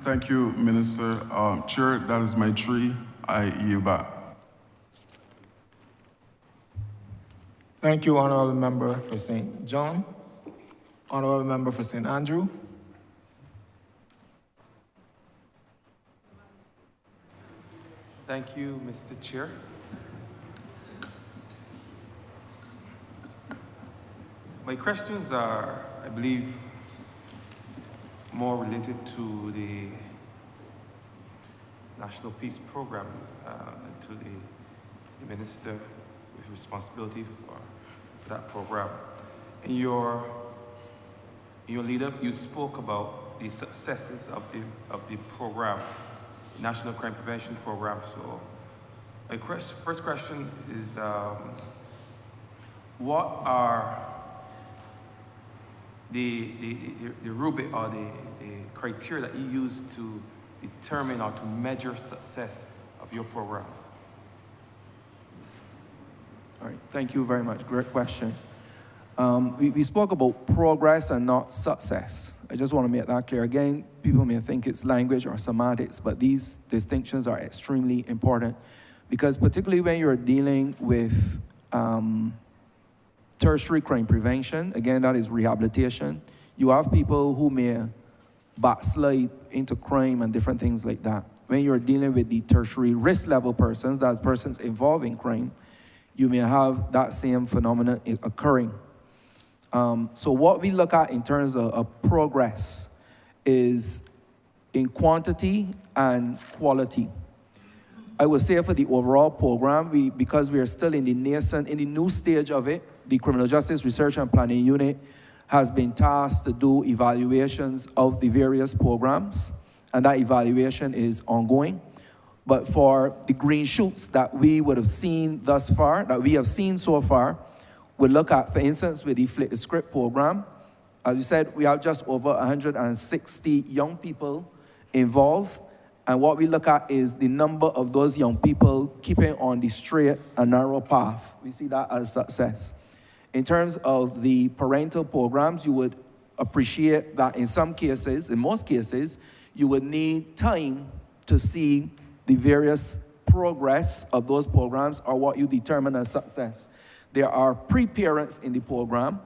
Thank you, Minister. Chair, that is my 3. I yield back. Thank you, Honourable Member for St. John. Honourable Member for St. Andrew. Thank you, Mr. Chair. My questions are, I believe, more related to the National Peace Program, and to the Minister with responsibility for that program. In your lead-up, you spoke about the successes of the program, National Crime Prevention Program. So my first question is, what are the rubric or the criteria that you use to determine or to measure success of your programs? All right, thank you very much. Great question. We spoke about progress and not success. I just want to make that clear. Again, people may think it's language or semantics, but these distinctions are extremely important because particularly when you're dealing with tertiary crime prevention, again, that is rehabilitation, you have people who may backslide into crime and different things like that. When you're dealing with the tertiary risk level persons, that persons involved in crime, you may have that same phenomenon occurring. So what we look at in terms of progress is in quantity and quality. I would say for the overall program, because we are still in the nascent, in the new stage of it, the Criminal Justice Research and Planning Unit has been tasked to do evaluations of the various programs, and that evaluation is ongoing. But for the green shoots that we would have seen thus far, that we have seen so far, we look at, for instance, with the Flip the Script program. As you said, we have just over 160 young people involved. And what we look at is the number of those young people keeping on the straight and narrow path. We see that as success. In terms of the parental programs, you would appreciate that in some cases, in most cases, you would need time to see the various progress of those programs or what you determine as success. There are pre-parents in the program.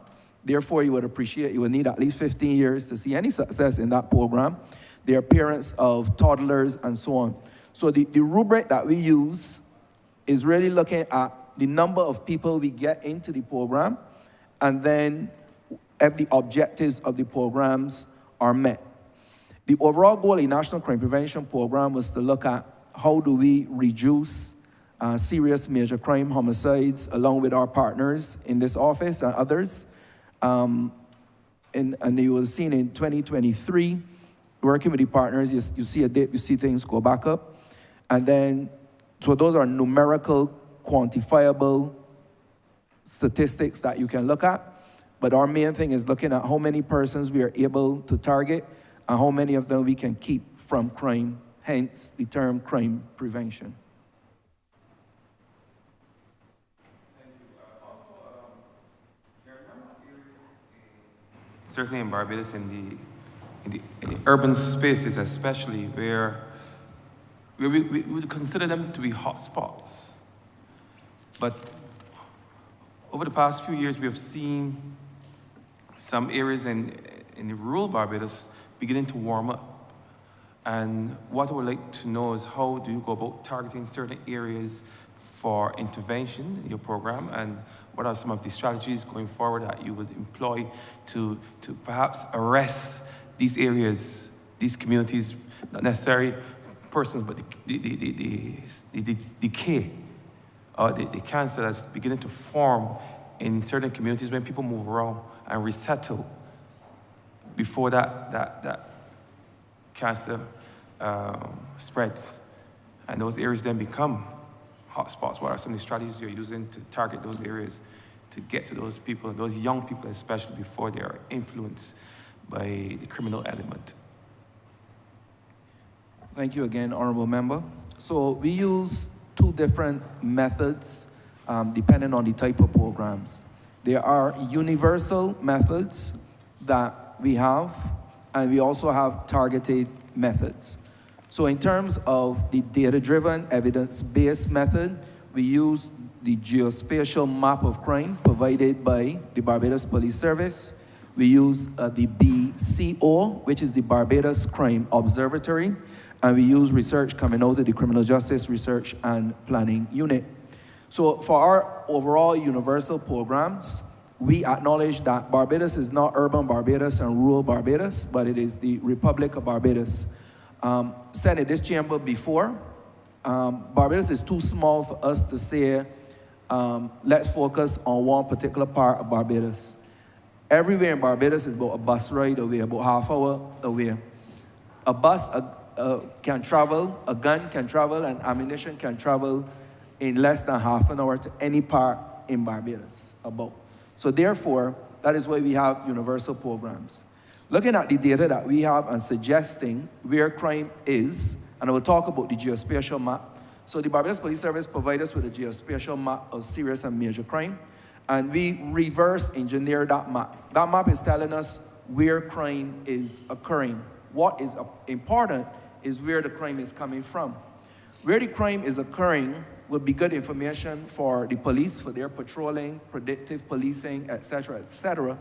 Therefore, you would appreciate, you would need at least 15 years to see any success in that program. There are parents of toddlers and so on. So the rubric that we use is really looking at the number of people we get into the program and then if the objectives of the programs are met. The overall goal of the National Crime Prevention Program was to look at how do we reduce serious major crime homicides along with our partners in this office and others. And you will have seen in 2023, working with the partners, you see a dip, you see things go back up. And then, so those are numerical, quantifiable statistics that you can look at. But our main thing is looking at how many persons we are able to target and how many of them we can keep from crime, hence the term crime prevention. Certainly in Barbados, in the urban spaces especially, where we would consider them to be hotspots. But over the past few years, we have seen some areas in the rural Barbados beginning to warm up. And what I would like to know is how do you go about targeting certain areas for intervention in your program, and what are some of the strategies going forward that you would employ to perhaps arrest these areas, these communities, not necessarily persons, but the decay or the cancer that's beginning to form in certain communities when people move around and resettle before that cancer spreads, and those areas then become hotspots. What are some of the strategies you're using to target those areas, to get to those people, those young people especially, before they are influenced by the criminal element? Thank you again, Honourable Member. So we use two different methods depending on the type of programs. There are universal methods that we have, and we also have targeted methods. So in terms of the data-driven, evidence-based method, we use the geospatial map of crime provided by the Barbados Police Service. We use the BCO, which is the Barbados Crime Observatory, and we use research coming out of the Criminal Justice Research and Planning Unit. So for our overall universal programs, we acknowledge that Barbados is not urban Barbados and rural Barbados, but it is the Republic of Barbados. Said in this chamber before, Barbados is too small for us to say, let's focus on one particular part of Barbados. Everywhere in Barbados is about a bus ride away, about half hour away. A bus can travel, a gun can travel, and ammunition can travel in less than half an hour to any part in Barbados, about. So therefore, that is why we have universal programs. Looking at the data that we have and suggesting where crime is, and I will talk about the geospatial map. So the Barbados Police Service provides us with a geospatial map of serious and major crime, and we reverse engineer that map. That map is telling us where crime is occurring. What is important is where the crime is coming from. Where the crime is occurring would be good information for the police, for their patrolling, predictive policing, etc., etc.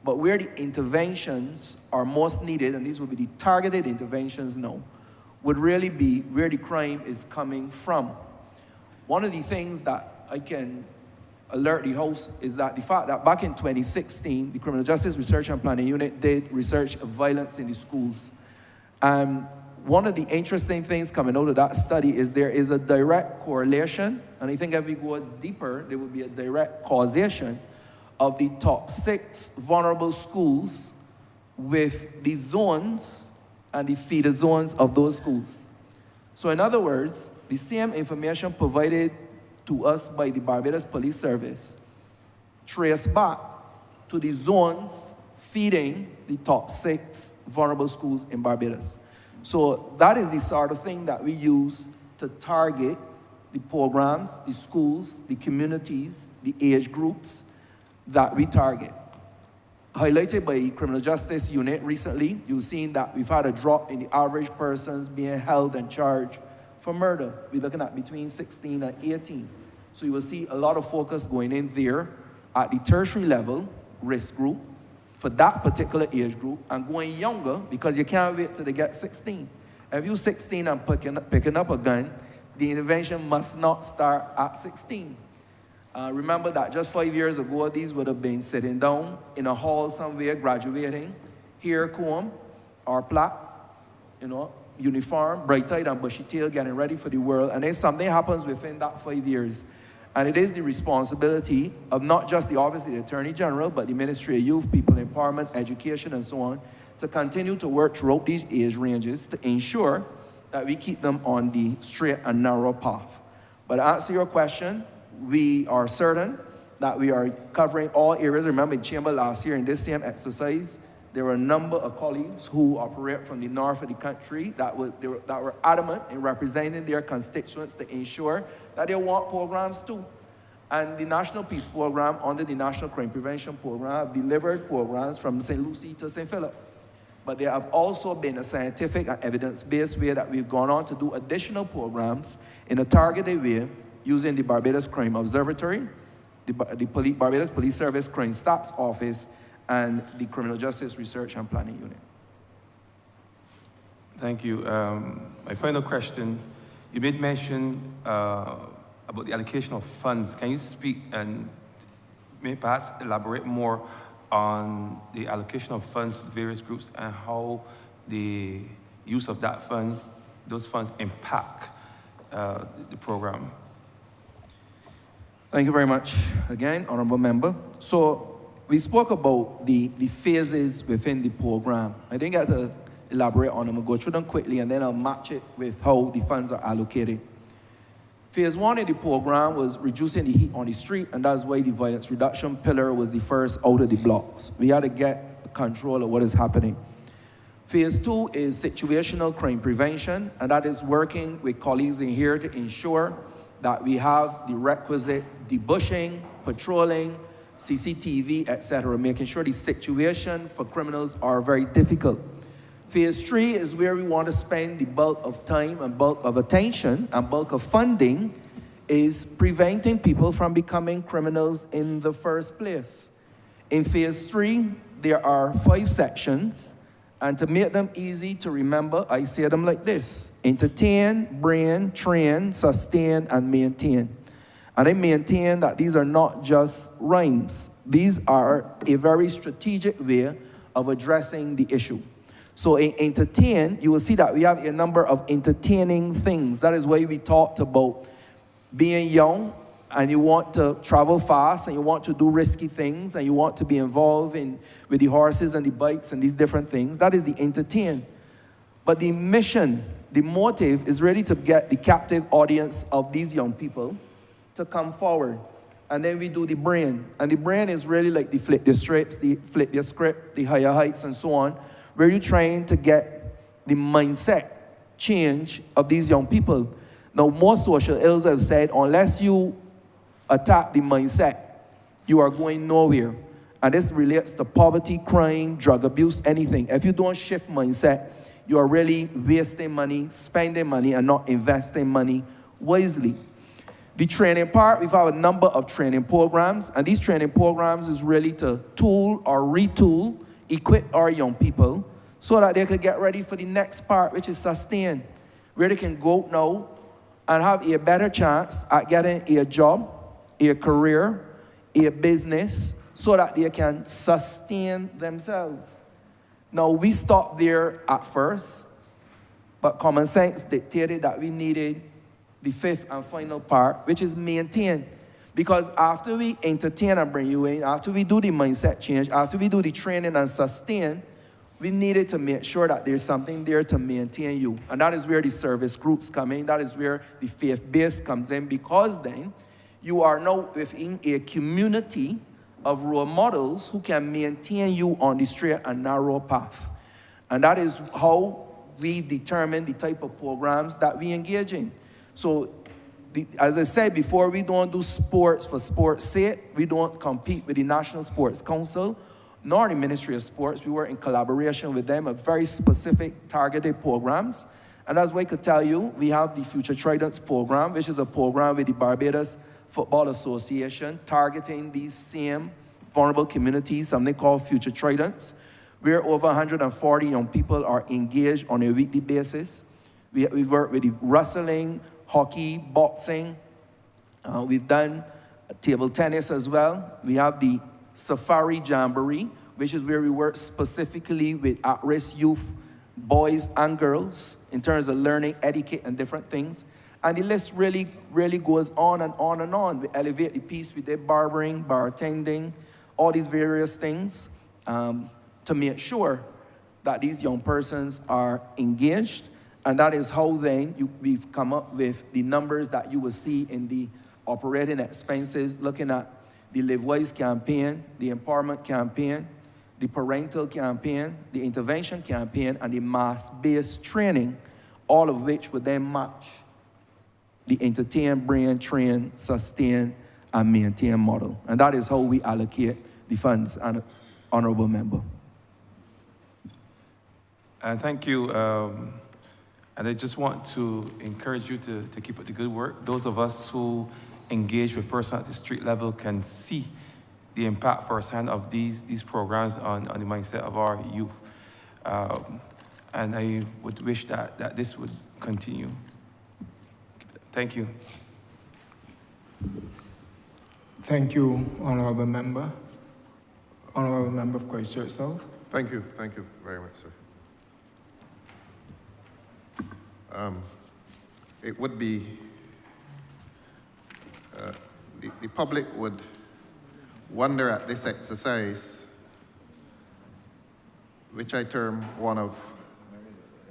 But where the interventions are most needed, and these would be the targeted interventions now, would really be where the crime is coming from. One of the things that I can alert the House is that the fact that back in 2016, the Criminal Justice Research and Planning Unit did research of violence in the schools. One of the interesting things coming out of that study is there is a direct correlation, and I think if we go deeper, there would be a direct causation of the top 6 vulnerable schools with the zones and the feeder zones of those schools. So in other words, the same information provided to us by the Barbados Police Service trace back to the zones feeding the top 6 vulnerable schools in Barbados. So that is the sort of thing that we use to target the programs, the schools, the communities, the age groups that we target. Highlighted by Criminal Justice Unit recently, you've seen that we've had a drop in the average persons being held and charged for murder. We're looking at between 16 and 18. So you will see a lot of focus going in there at the tertiary level, risk group, for that particular age group, and going younger because you can't wait till they get 16. If you're 16 and picking up a gun, the intervention must not start at 16. Remember that just 5 years ago, these would have been sitting down in a hall somewhere, graduating, hair comb or plaque, uniform, bright-eyed and bushy-tailed, getting ready for the world, and then something happens within that 5 years. And it is the responsibility of not just the Office of the Attorney General, but the Ministry of Youth, People Empowerment, Education, and so on, to continue to work throughout these age ranges to ensure that we keep them on the straight and narrow path. But to answer your question, we are certain that we are covering all areas. Remember in Chamber last year in this same exercise, there were a number of colleagues who operate from the north of the country that were adamant in representing their constituents to ensure that they want programs too. And the National Peace Program under the National Crime Prevention Program have delivered programs from St. Lucie to St. Philip. But there have also been a scientific and evidence-based way that we've gone on to do additional programs in a targeted way using the Barbados Crime Observatory, the Barbados Police Service Crime Stats Office, and the Criminal Justice Research and Planning Unit. Thank you. My final question, you made mention about the allocation of funds. Can you speak and maybe perhaps elaborate more on the allocation of funds to various groups and how the use of those funds impact the program? Thank you very much again, Honourable Member. So we spoke about the phases within the program. I didn't get to elaborate on them. I'll go through them quickly and then I'll match it with how the funds are allocated. Phase 1 of the program was reducing the heat on the street, and that's why the violence reduction pillar was the first out of the blocks. We had to get control of what is happening. Phase 2 is situational crime prevention, and that is working with colleagues in here to ensure that we have the requisite debushing, patrolling, CCTV, etc., making sure the situation for criminals are very difficult. Phase 3 is where we want to spend the bulk of time and bulk of attention and bulk of funding, is preventing people from becoming criminals in the first place. In phase 3, there are 5 sections, and to make them easy to remember, I say them like this: entertain, brain, train, sustain, and maintain. And I maintain that these are not just rhymes. These are a very strategic way of addressing the issue. So in entertain, you will see that we have a number of entertaining things. That is why we talked about being young and you want to travel fast and you want to do risky things and you want to be involved with the horses and the bikes and these different things. That is the entertain. But the mission, the motive is really to get the captive audience of these young people to come forward. And then we do the brain. And the brain is really like the flip the strips, the flip the script, the higher heights and so on, where you're trying to get the mindset change of these young people. Now, most social ills have said, unless you attack the mindset, you are going nowhere. And this relates to poverty, crime, drug abuse, anything. If you don't shift mindset, you are really wasting money, spending money, and not investing money wisely. The training part, we've had a number of training programs, and these training programs is really to tool or retool, equip our young people so that they could get ready for the next part, which is sustain, where they can go now and have a better chance at getting a job, a career, a business, so that they can sustain themselves. Now, we stopped there at first, but common sense dictated that we needed the 5th and final part, which is maintain. Because after we entertain and bring you in, after we do the mindset change, after we do the training and sustain, we needed to make sure that there's something there to maintain you. And that is where the service groups come in. That is where the faith base comes in, because then you are now within a community of role models who can maintain you on the straight and narrow path. And that is how we determine the type of programs that we engage in. So, as I said before, we don't do sports for sports' sake. We don't compete with the National Sports Council, nor the Ministry of Sports. We work in collaboration with them, of very specific targeted programs. And as I could tell you, we have the Future Tridents program, which is a program with the Barbados Football Association, targeting these same vulnerable communities, something called Future Tridents, where over 140 young people are engaged on a weekly basis. We work with the wrestling, hockey, boxing. We've done table tennis as well. We have the Safari Jamboree, which is where we work specifically with at-risk youth, boys and girls, in terms of learning etiquette and different things. And the list really, really goes on and on and on. We elevate the piece, we did barbering, bartending, all these various things to make sure that these young persons are engaged. And that is how then we've come up with the numbers that you will see in the operating expenses, looking at the Live Wise campaign, the empowerment campaign, the parental campaign, the intervention campaign, and the mass-based training, all of which would then match the entertain, brain, train, sustain, and maintain model. And that is how we allocate the funds, and Honourable Member. Thank you. And I just want to encourage you to keep up the good work. Those of us who engage with persons at the street level can see the impact firsthand of these programs on the mindset of our youth. And I would wish that this would continue. Thank you. Thank you, Honourable Member. Honourable Member of Christchurch South. Thank you very much, sir. It would be, the public would wonder at this exercise, which I term one of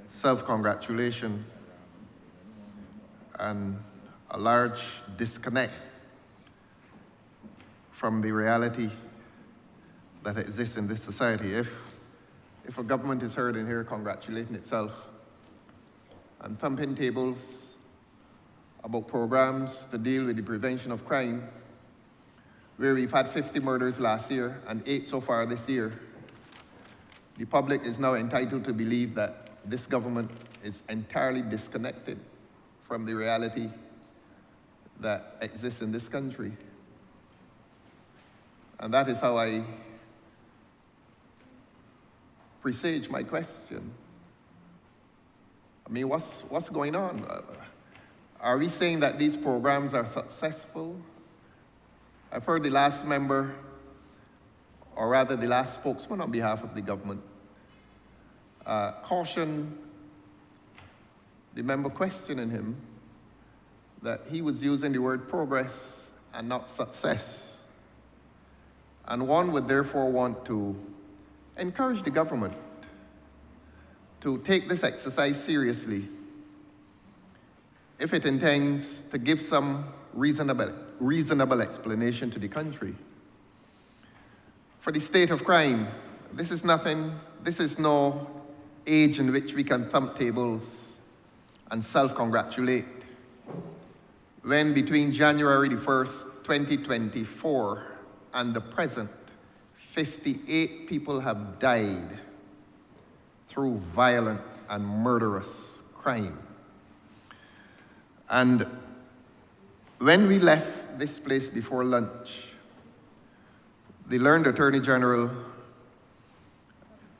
self-congratulation and a large disconnect from the reality that exists in this society. If a government is heard in here congratulating itself and thumping tables about programs to deal with the prevention of crime, where we've had 50 murders last year and 8 so far this year, the public is now entitled to believe that this government is entirely disconnected from the reality that exists in this country. And that is how I presage my question. I mean, what's going on? Are we saying that these programs are successful? I've heard the last member, or rather the last spokesman on behalf of the government, caution the member questioning him that he was using the word progress and not success. And one would therefore want to encourage the government to take this exercise seriously if it intends to give some reasonable explanation to the country. For the state of crime, this is no age in which we can thump tables and self-congratulate when between January the 1st, 2024 and the present, 58 people have died through violent and murderous crime. And when we left this place before lunch, the learned Attorney General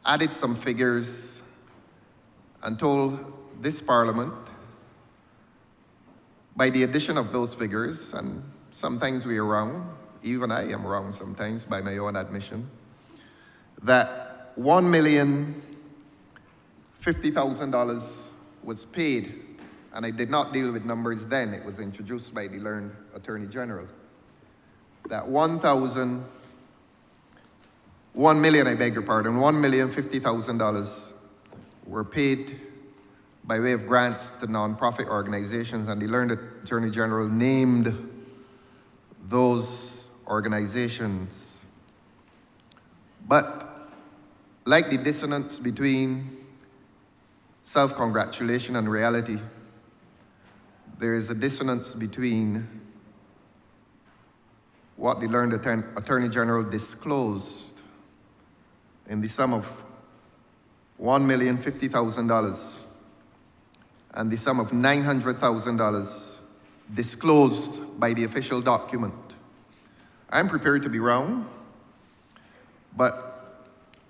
added some figures and told this Parliament, by the addition of those figures, and sometimes we are wrong, even I am wrong sometimes by my own admission, that $1,050,000 was paid, and I did not deal with numbers then, it was introduced by the learned Attorney General, that $1,050,000 were paid by way of grants to nonprofit organizations, and the learned Attorney General named those organizations. But like the dissonance between self-congratulation and reality, there is a dissonance between what the learned Attorney General disclosed in the sum of $1,050,000 and the sum of $900,000 disclosed by the official document. I'm prepared to be wrong, but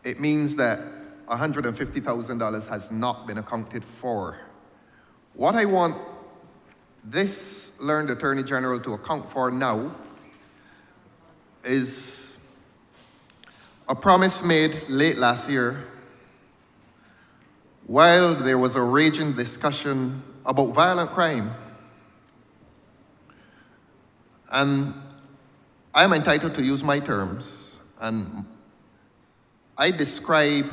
it means that $150,000 has not been accounted for. What I want this learned Attorney General to account for now is a promise made late last year while there was a raging discussion about violent crime. And I'm entitled to use my terms, and I describe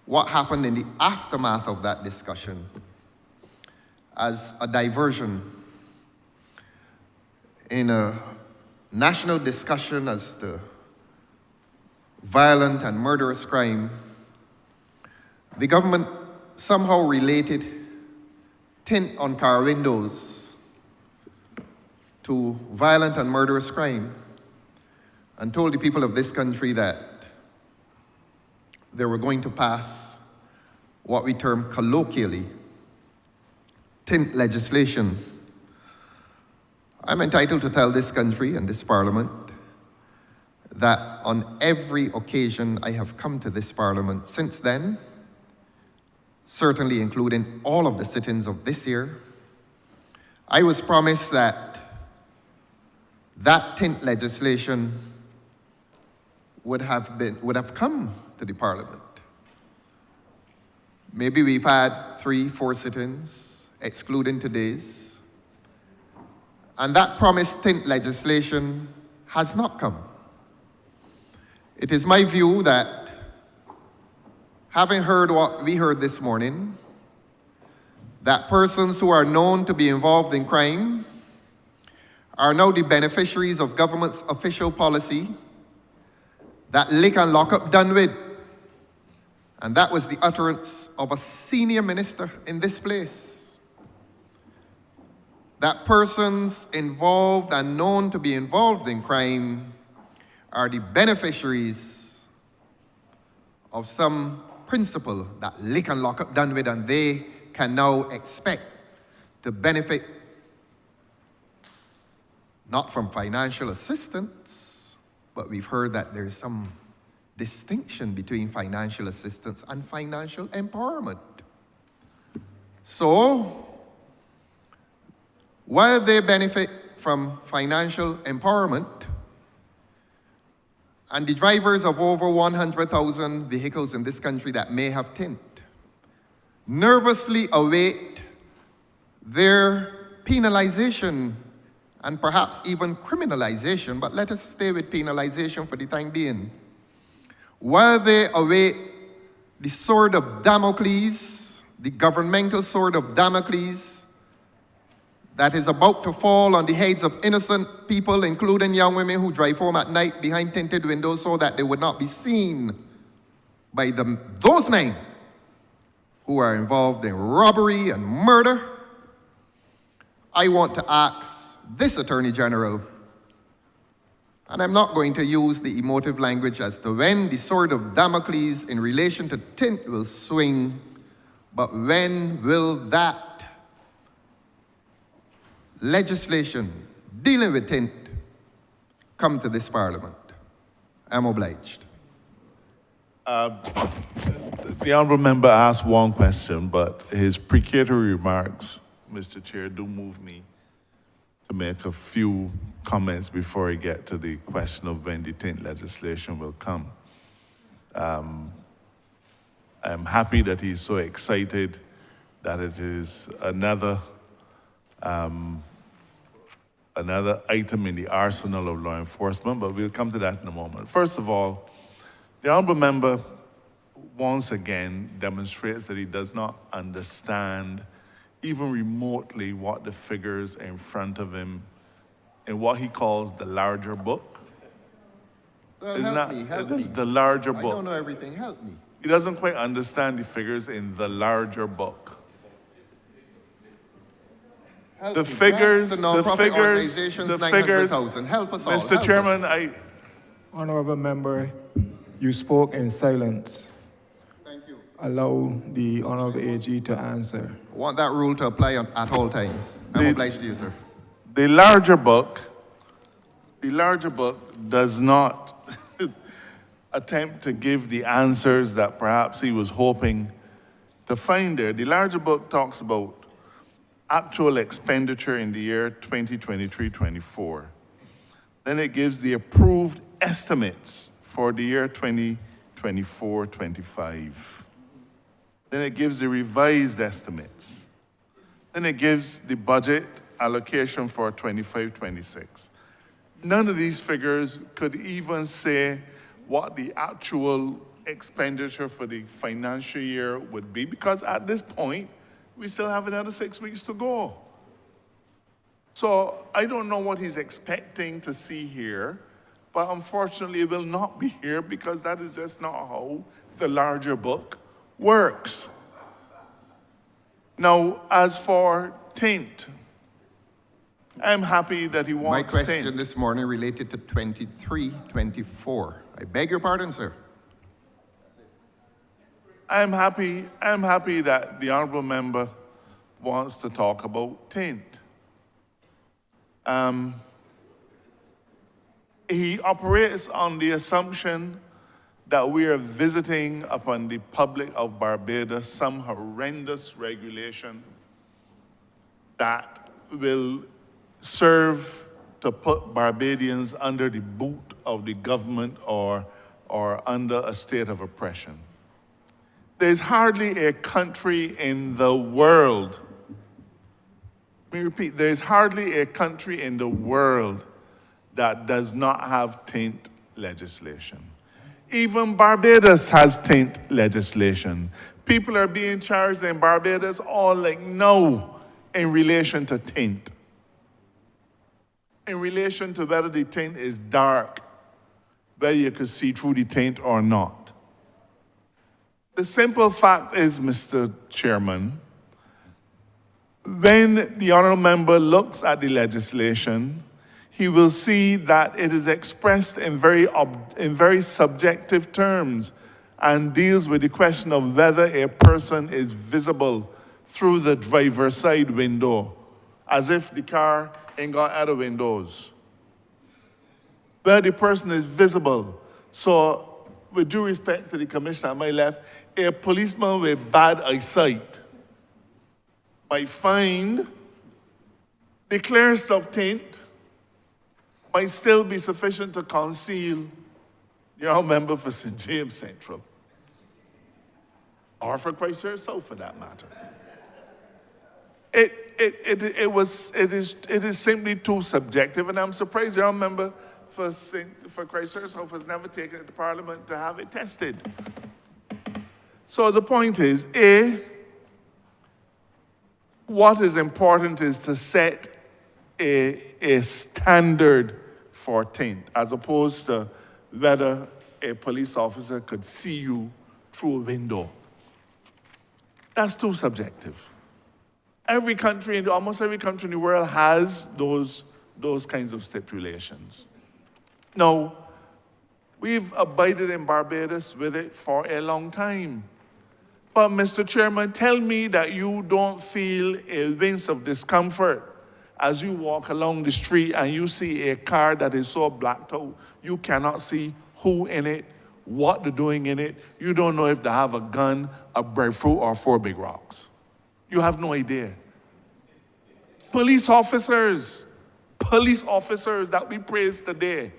what happened in the aftermath of that discussion as a diversion in a national discussion as to violent and murderous crime. The government somehow related tint on car windows to violent and murderous crime and told the people of this country that they were going to pass what we term colloquially tint legislation. I'm entitled to tell this country and this Parliament that on every occasion I have come to this Parliament since then, certainly including all of the sit-ins of this year, I was promised that that tint legislation would have come to the Parliament. Maybe we've had 3-4 sit-ins, excluding today's, and that promised tint legislation has not come. It is my view that, having heard what we heard this morning, that persons who are known to be involved in crime are now the beneficiaries of government's official policy that lick and lock up done with. And that was the utterance of a senior minister in this place. that persons involved and known to be involved in crime are the beneficiaries of some principle that lick and lock up done with, and they can now expect to benefit not from financial assistance, but we've heard that there's some distinction between financial assistance and financial empowerment. So, while they benefit from financial empowerment, and the drivers of over 100,000 vehicles in this country that may have tint nervously await their penalization and perhaps even criminalization, but let us stay with penalization for the time being. While they await the sword of Damocles, the governmental sword of Damocles, that is about to fall on the heads of innocent people, including young women who drive home at night behind tinted windows so that they would not be seen by those men who are involved in robbery and murder. I want to ask this Attorney General, and I'm not going to use the emotive language as to when the sword of Damocles in relation to tint will swing, but when will that legislation dealing with tint come to this Parliament? I'm obliged. The honourable member asked one question, but his precatory remarks, Mr. Chair, do move me to make a few comments before I get to the question of when the tint legislation will come. I'm happy that he's so excited that it is another item in the arsenal of law enforcement, but we'll come to that in a moment. First of all, the honourable member once again demonstrates that he does not understand even remotely what the figures in front of him in what he calls the larger book. Well, Isn't help that me, help me. the larger book? I don't know everything, help me. He doesn't quite understand the figures in the larger book. Help The me. figures, The the non-profit figures, organizations, the figures. 900,000. Help us all. Mr. help Chairman, us. Honourable member, you spoke in silence. Thank you. Allow the Honourable AG to answer. I want that rule to apply at all times. I'm obliged to you, sir. The larger book does not attempt to give the answers that perhaps he was hoping to find there. The larger book talks about actual expenditure in the year 2023-24. Then it gives the approved estimates for the year 2024-25. Then it gives the revised estimates. Then it gives the budget allocation for 25-26. None of these figures could even say what the actual expenditure for the financial year would be, because at this point, we still have another 6 weeks to go. So I don't know what he's expecting to see here, but unfortunately it will not be here because that is just not how the larger book works. Now, as for tint, I'm happy that he wants My question tint. this morning related to 23-24. I beg your pardon, sir. I'm happy that the honourable member wants to talk about tint. He operates on the assumption that we are visiting upon the public of Barbados some horrendous regulation that will serve to put Barbadians under the boot of the government or under a state of oppression. There's hardly a country in the world, let me repeat, there's hardly a country in the world that does not have taint legislation. Even Barbados has taint legislation. People are being charged in Barbados all like no in relation to taint. In relation to whether the taint is dark, whether you could see through the taint or not. The simple fact is, Mr. Chairman, when the honourable member looks at the legislation, he will see that it is expressed in very subjective terms and deals with the question of whether a person is visible through the driver's side window, as if the car ain't got other windows. Where the person is visible. So, with due respect to the commissioner at my left, a policeman with bad eyesight might find the clearest of tint might still be sufficient to conceal your member for St. James Central. Or for Christchurch South, for that matter. It is simply too subjective, and I'm surprised your member for Christchurch South has never taken it to Parliament to have it tested. So the point is, what is important is to set a standard for tint, as opposed to whether a police officer could see you through a window. That's too subjective. Almost every country in the world has those kinds of stipulations. Now, we've abided in Barbados with it for a long time. But Mr. Chairman, tell me that you don't feel a wince of discomfort as you walk along the street and you see a car that is so blacked out, you cannot see who in it, what they're doing in it. You don't know if they have a gun, a breadfruit, or 4 big rocks. You have no idea. Police officers that we praise today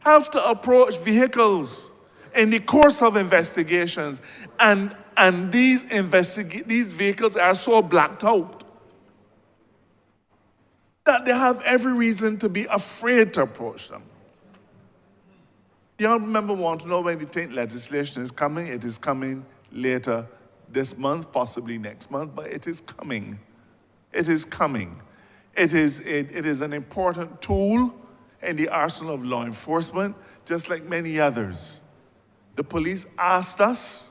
have to approach vehicles in the course of investigations, and these vehicles are so blacked out that they have every reason to be afraid to approach them. The honourable member want to know when the taint legislation is coming. It is coming later this month, possibly next month, but it is coming. It is coming. It is an important tool in the arsenal of law enforcement, just like many others. The police asked us,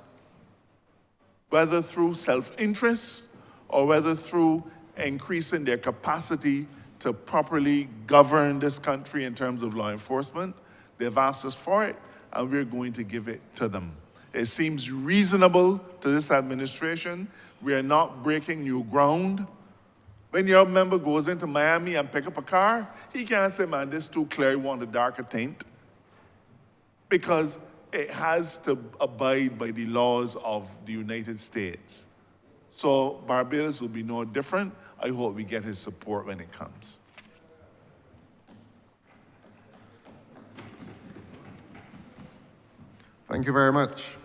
whether through self-interest or whether through increasing their capacity to properly govern this country in terms of law enforcement, they've asked us for it, and we're going to give it to them. It seems reasonable to this administration. We are not breaking new ground. When your member goes into Miami and pick up a car, he can't say, man, this is too clear, you want a darker tint. Because it has to abide by the laws of the United States. So Barbados will be no different. I hope we get his support when it comes. Thank you very much.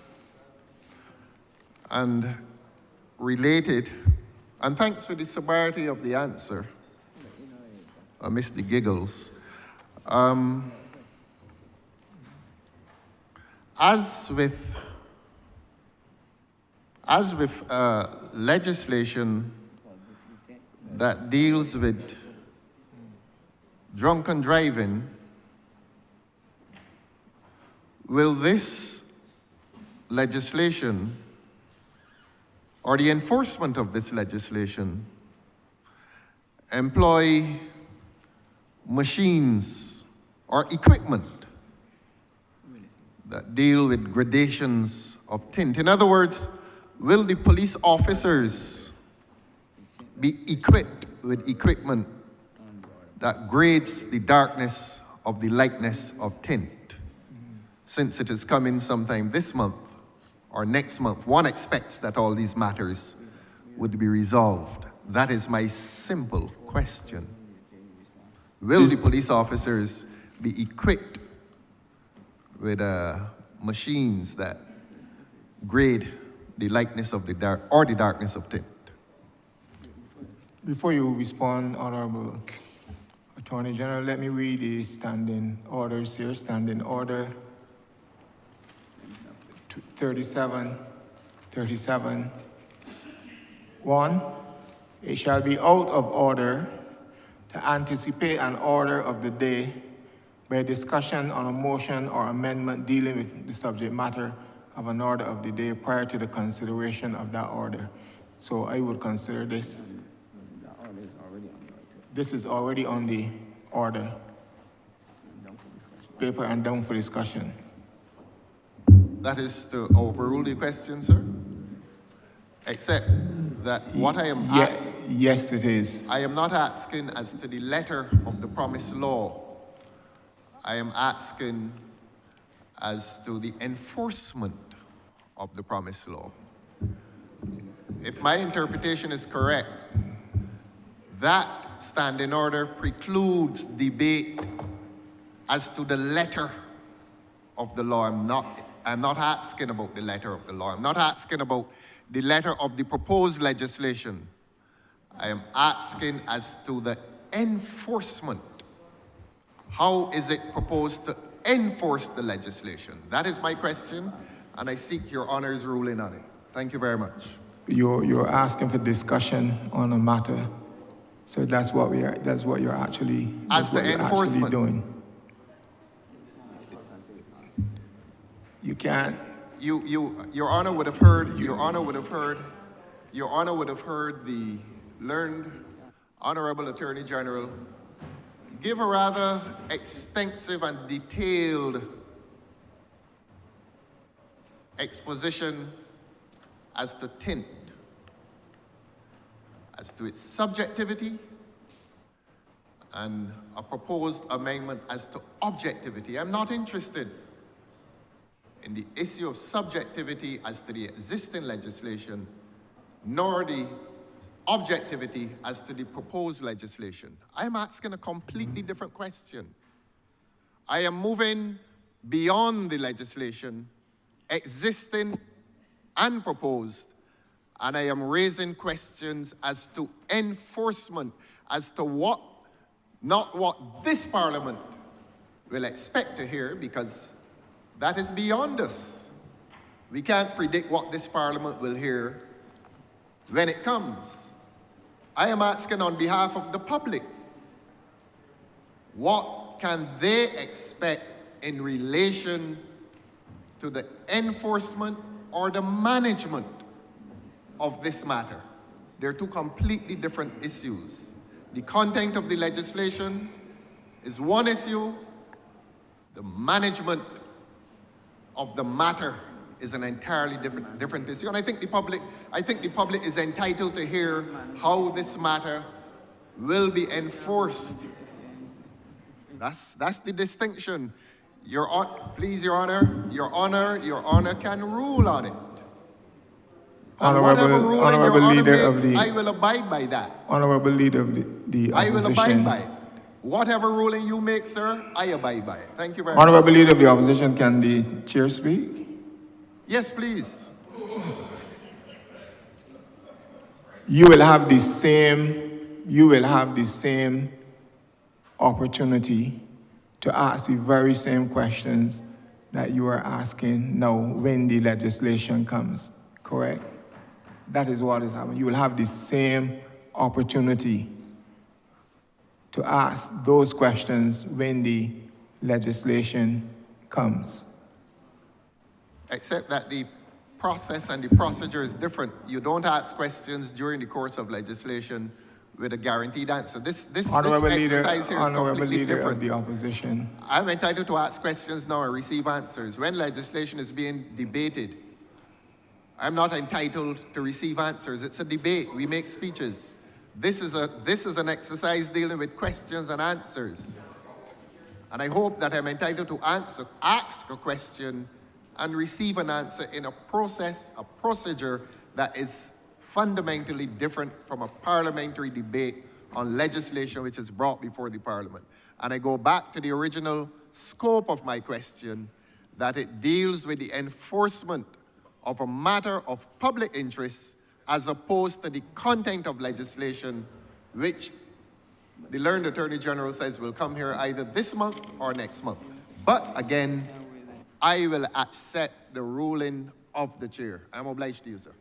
And related, and thanks for the sobriety of the answer, Mr. Giggles. As with legislation that deals with drunken driving, will this legislation or the enforcement of this legislation employ machines or equipment that deal with gradations of tint? In other words, will the police officers be equipped with equipment that grades the darkness of the lightness of tint? Since it is coming sometime this month or next month, one expects that all these matters would be resolved. That is my simple question. Will the police officers be equipped with machines that grade the lightness of the dark or the darkness of tint? Before you respond, Honourable Attorney General, let me read the standing orders here. Standing order 37. 1, it shall be out of order to anticipate an order of the day by a discussion on a motion or amendment dealing with the subject matter of an order of the day prior to the consideration of that order. So I would consider this. This is already on the order. Paper and down for discussion. That is to overrule the question, sir? Except that what I am asking, Yes, it is. I am not asking as to the letter of the promised law. I am asking as to the enforcement of the promised law. If my interpretation is correct, that standing order precludes debate as to the letter of the law. I'm not asking about the letter of the law. I'm not asking about the letter of the proposed legislation. I am asking as to the enforcement. How is it proposed to enforce the legislation? That is my question, and I seek your honor's ruling on it. Thank you very much. You're asking for discussion on a matter, so that's what we are. That's what you're actually. As the enforcement doing. You can't. Your honor would have heard. Your honor would have heard. Your honor would have heard the learned Honorable Attorney General give a rather extensive and detailed exposition as to tint, as to its subjectivity, and a proposed amendment as to objectivity. I'm not interested in the issue of subjectivity as to the existing legislation, nor the objectivity as to the proposed legislation. I am asking a completely different question. I am moving beyond the legislation existing and proposed, and I am raising questions as to enforcement, as to what, not what this Parliament will expect to hear, because that is beyond us. We can't predict what this Parliament will hear when it comes. I am asking on behalf of the public, what can they expect in relation to the enforcement or the management of this matter? They're two completely different issues. The content of the legislation is one issue. The management of the matter is an entirely different issue. And I think the public is entitled to hear how this matter will be enforced. That's the distinction. Please, Your Honor can rule on it. Whatever ruling Your Honor makes, I will abide by that. Honorable Leader of the Opposition. I will abide by it. Whatever ruling you make, sir, I abide by it. Thank you very much. Honorable Leader of the Opposition, can the chair speak? Yes, please. You will have the same opportunity to ask the very same questions that you are asking now when the legislation comes, correct? That is what is happening. You will have the same opportunity to ask those questions when the legislation comes. Except that the process and the procedure is different. You don't ask questions during the course of legislation with a guaranteed answer. This exercise here is completely different. Of the Opposition. I'm entitled to ask questions now and receive answers. When legislation is being debated, I'm not entitled to receive answers. It's a debate. We make speeches. This is an exercise dealing with questions and answers. And I hope that I'm entitled to ask a question and receive an answer in a procedure that is fundamentally different from a parliamentary debate on legislation which is brought before the Parliament. And I go back to the original scope of my question, that it deals with the enforcement of a matter of public interest as opposed to the content of legislation which the learned Attorney General says will come here either this month or next month. But again, I will accept the ruling of the chair. I'm obliged to you, sir.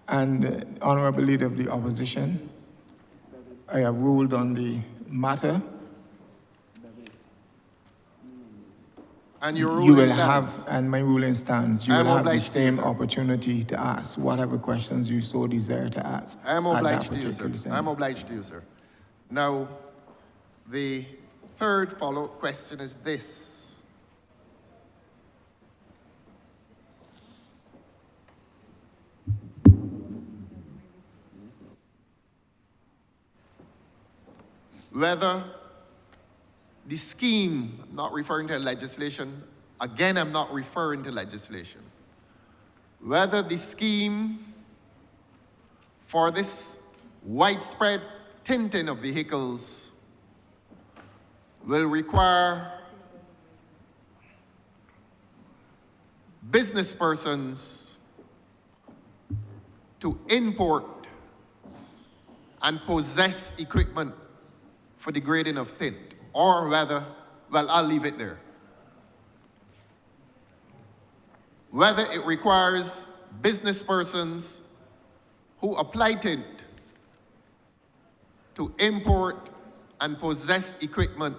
And Honorable Leader of the Opposition, I have ruled on the matter. And your You ruling will stands. have, and my ruling stands, you I will am have the obliged to you, same sir. opportunity to ask whatever questions you so desire to ask. I am at that obliged to you, sir. particular time. I am obliged to you, sir. Now, the third follow-up question is this. Whether the scheme, I'm not referring to legislation, again, I'm not referring to legislation, whether the scheme for this widespread tinting of vehicles will require business persons to import and possess equipment for the grading of tint, or whether, well, I'll leave it there. Whether it requires business persons who apply tint to import and possess equipment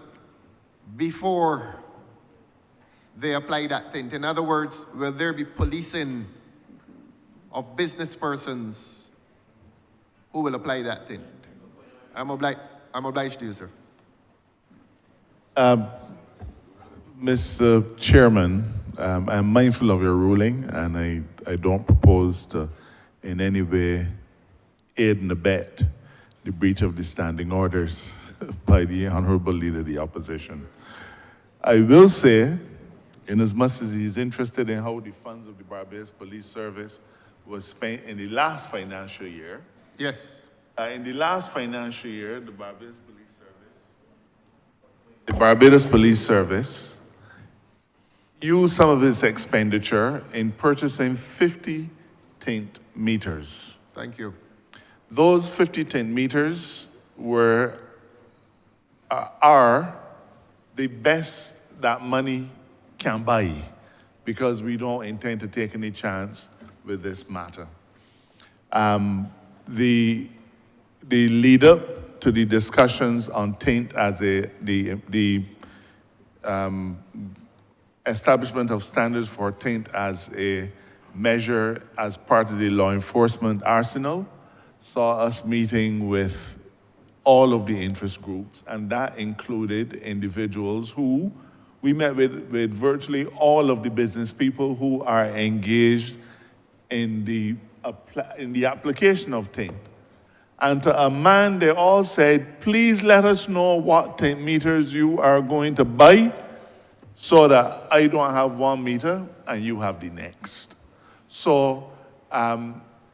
before they apply that tint. In other words, will there be policing of business persons who will apply that tint? I'm obliged to you, sir. Mr. Chairman, I'm mindful of your ruling, and I don't propose to in any way aid and abet the breach of the standing orders by the Honourable Leader of the Opposition. I will say, inasmuch as he's interested in how the funds of the Barbados Police Service was spent in the last financial year. Yes. In the last financial year, the Barbados Police Service used some of its expenditure in purchasing 50 tint meters. Thank you. Those 50 tint meters are the best that money can buy, because we don't intend to take any chance with this matter. The lead up to the discussions on tint as the establishment of standards for tint as a measure as part of the law enforcement arsenal saw us meeting with all of the interest groups, and that included individuals who we met with virtually all of the business people who are engaged in the application of tint. And to a man, they all said, please let us know what tint meters you are going to buy so that I don't have 1 meter and you have the next. So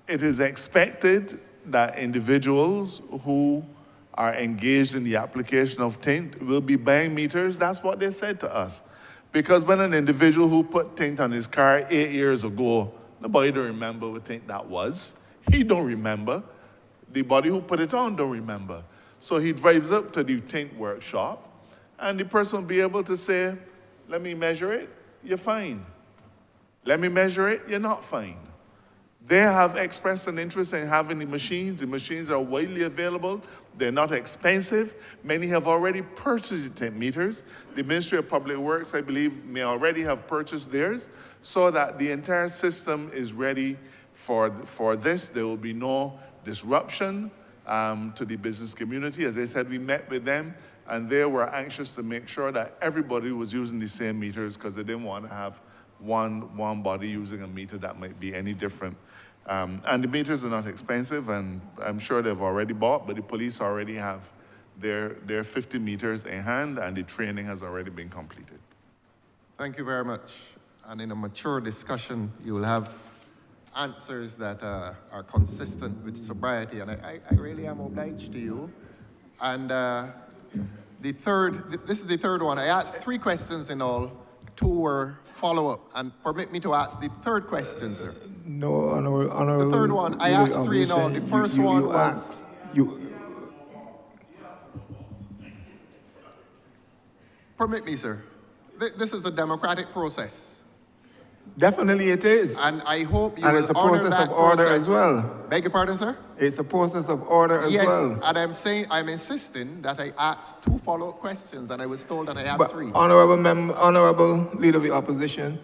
it is expected that individuals who are engaged in the application of tint will be buying meters. That's what they said to us. Because when an individual who put tint on his car 8 years ago, nobody don't remember what tint that was. He don't remember. The body who put it on don't remember. So he drives up to the tint workshop, and the person will be able to say, let me measure it, you're fine. Let me measure it, you're not fine. They have expressed an interest in having the machines. The machines are widely available. They're not expensive. Many have already purchased the tint meters. The Ministry of Public Works, I believe, may already have purchased theirs, so that the entire system is ready for this. There will be no disruption to the business community. As I said, we met with them, and they were anxious to make sure that everybody was using the same meters, because they didn't want to have one body using a meter that might be any different. And the meters are not expensive, and I'm sure they've already bought, but the police already have their 50 meters in hand, and the training has already been completed. Thank you very much. And in a mature discussion, you will have answers that are consistent with sobriety, and I really am obliged to you. And this is the third one. I asked 3 questions in all, 2 were follow-up, and permit me to ask the third question, sir. No, Honourable. The third one, I asked 3 in all. The first one was... Permit me, sir. This is a democratic process. Definitely it is. And I hope you And will it's a honor process that of order process. as well. Beg your pardon, sir? It's a process of order as Yes, well. and I'm insisting that I ask 2 follow-up questions, and I was told that I have But 3. Honorable Leader of the Opposition,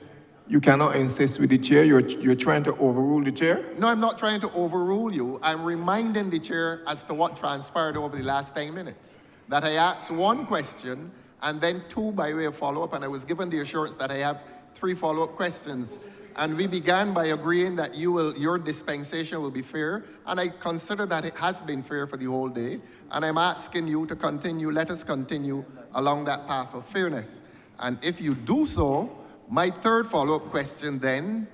you cannot insist with the chair. You're trying to overrule the chair. No, I'm not trying to overrule you. I'm reminding the chair as to what transpired over the last 10 minutes. That I asked 1 question and then 2 by way of follow-up, and I was given the assurance that I have 3 follow-up questions. And we began by agreeing that your dispensation will be fair, and I consider that it has been fair for the whole day. And I'm asking you to continue, let us continue along that path of fairness. And if you do so, my 3rd follow-up question then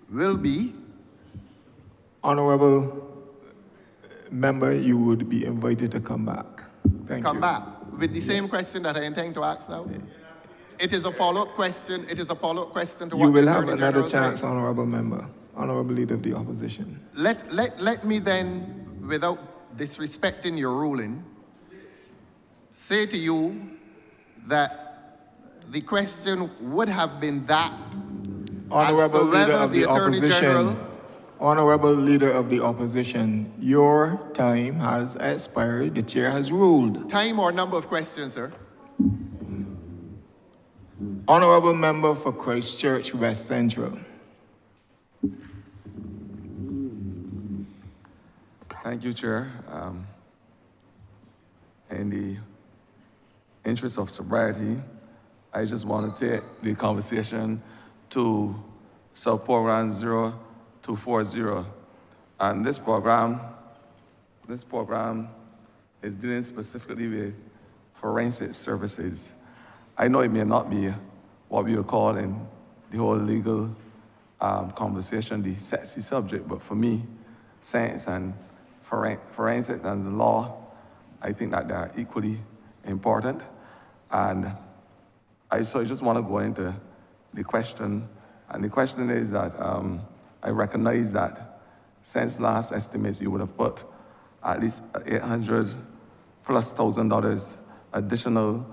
will be, Honorable member, you would be invited to come back. Thank you. come back with the same question that I intend to ask now. It is a follow-up question. It is a follow-up question to what You will the have Attorney another General chance, said. Honorable member, Honorable Leader of the Opposition. Let me then, without disrespecting your ruling, say to you that the question would have been that Honorable Leader whether of the Attorney General. Opposition, Honorable Leader of the Opposition, your time has expired. The chair has ruled. Time or number of questions, sir? Honorable member for Christchurch West Central. Thank you, Chair. In the interest of sobriety, I just want to take the conversation to sub-program 0240. And this program is dealing specifically with forensic services. I know it may not be what we would call in the whole legal conversation the sexy subject, but for me, science and forensics and the law, I think that they are equally important. And I just want to go into the question. And the question is that I recognize that since last estimates, you would have put at least $800,000+ additional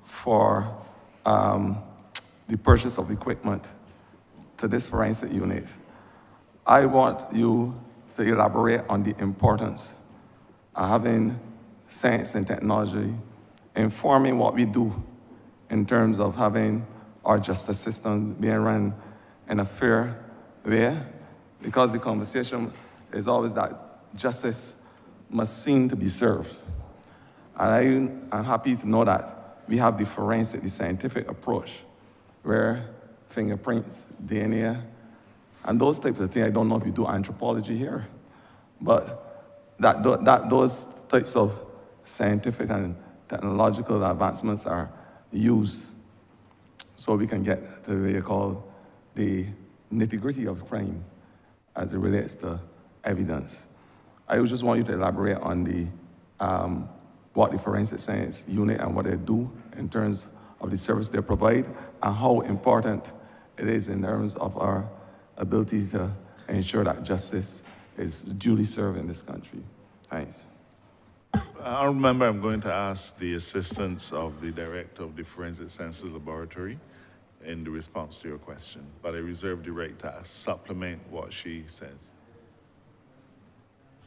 for the purchase of equipment to this forensic unit. I want you to elaborate on the importance of having science and technology informing what we do in terms of having our justice system being run in a fair way, because the conversation is always that justice must seem to be served. And I'm happy to know that we have the forensic, the scientific approach, where fingerprints, DNA, and those types of things. I don't know if you do anthropology here, but those types of scientific and technological advancements are used so we can get to what you call the nitty-gritty of crime as it relates to evidence. I just want you to elaborate on the what the forensic science unit and what they do in terms of the service they provide, and how important it is in terms of our ability to ensure that justice is duly served in this country. Thanks. I remember I'm going to ask the assistance of the director of the Forensic Sciences Laboratory in the response to your question, but I reserve the right to supplement what she says.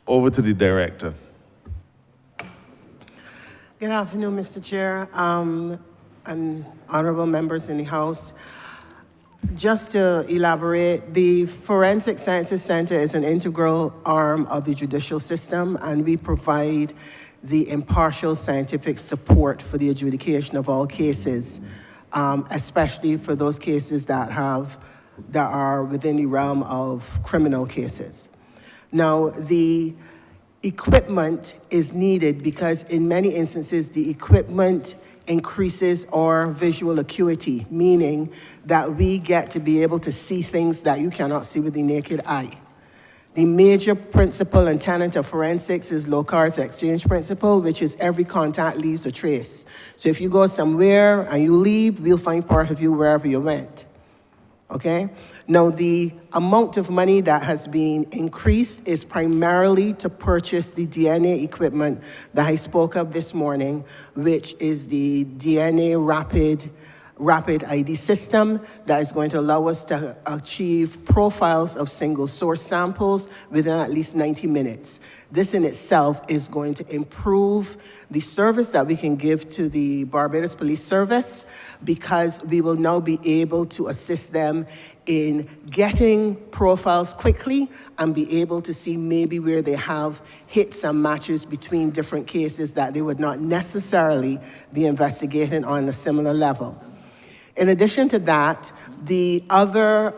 Over to the director. Good afternoon, Mr. Chair, and honorable members in the House. Just to elaborate, the Forensic Sciences Center is an integral arm of the judicial system, and we provide the impartial scientific support for the adjudication of all cases, especially for those cases that are within the realm of criminal cases. Now, the equipment is needed because in many instances, the equipment increases our visual acuity, meaning that we get to be able to see things that you cannot see with the naked eye. The major principle and tenet of forensics is Locard's exchange principle, which is every contact leaves a trace. So if you go somewhere and you leave, we'll find part of you wherever you went, okay? Now, the amount of money that has been increased is primarily to purchase the DNA equipment that I spoke of this morning, which is the DNA rapid rapid ID system that is going to allow us to achieve profiles of single source samples within at least 90 minutes. This in itself is going to improve the service that we can give to the Barbados Police Service, because we will now be able to assist them in getting profiles quickly and be able to see maybe where they have hits and matches between different cases that they would not necessarily be investigating on a similar level. In addition to that, the other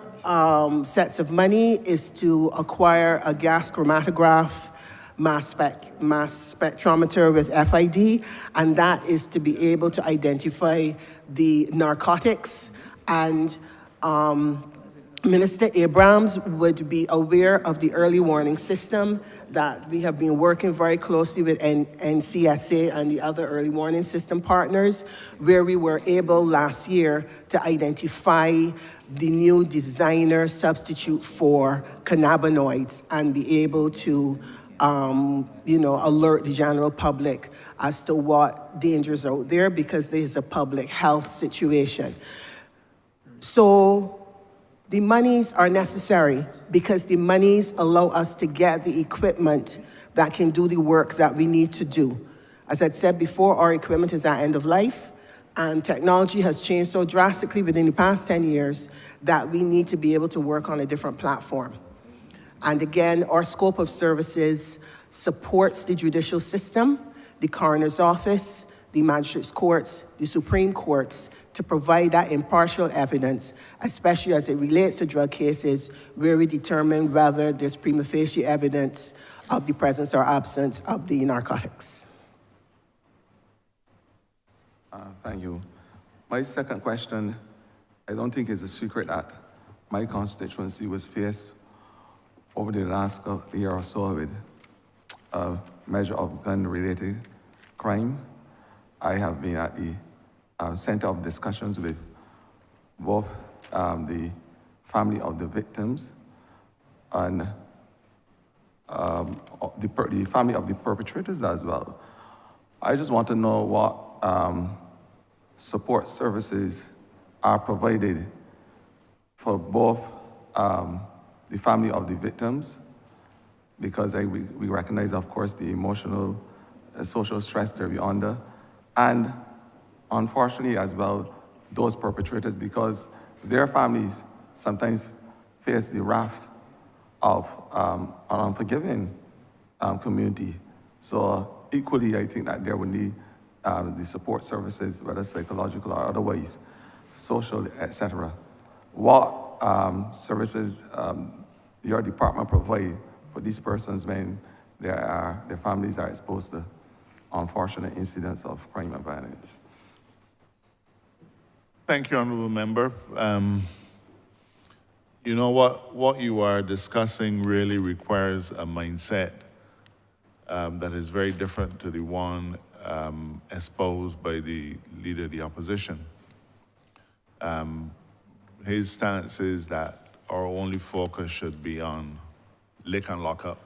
sets of money is to acquire a gas chromatograph, mass spectrometer with FID, and that is to be able to identify the narcotics. And Minister Abrams would be aware of the early warning system that we have been working very closely with NCSA and the other early warning system partners, where we were able last year to identify the new designer substitute for cannabinoids and be able to alert the general public as to what dangers are out there, because there is a public health situation. So the monies are necessary because the monies allow us to get the equipment that can do the work that we need to do. As I said before, our equipment is at end of life, and technology has changed so drastically within the past 10 years that we need to be able to work on a different platform. And again, our scope of services supports the judicial system, the coroner's office, the magistrates' courts, the Supreme Courts, to provide that impartial evidence, especially as it relates to drug cases where we determine whether there's prima facie evidence of the presence or absence of the narcotics. Thank you. My second question, I don't think it's a secret that my constituency was faced over the last year or so with a measure of gun-related crime. I have been at the center of discussions with both the family of the victims and the family of the perpetrators as well. I just want to know what support services are provided for both the family of the victims, because we recognize, of course, the emotional and social stress they're under, and unfortunately as well, those perpetrators, because their families sometimes face the wrath of an unforgiving community. So equally, I think that there would need the support services, whether psychological or otherwise, social, etc. What services your department provide for these persons when their families are exposed to unfortunate incidents of crime and violence? Thank you, Honourable Member. You know what you are discussing really requires a mindset that is very different to the one espoused by the Leader of the Opposition. His stance is that our only focus should be on lick and lock up.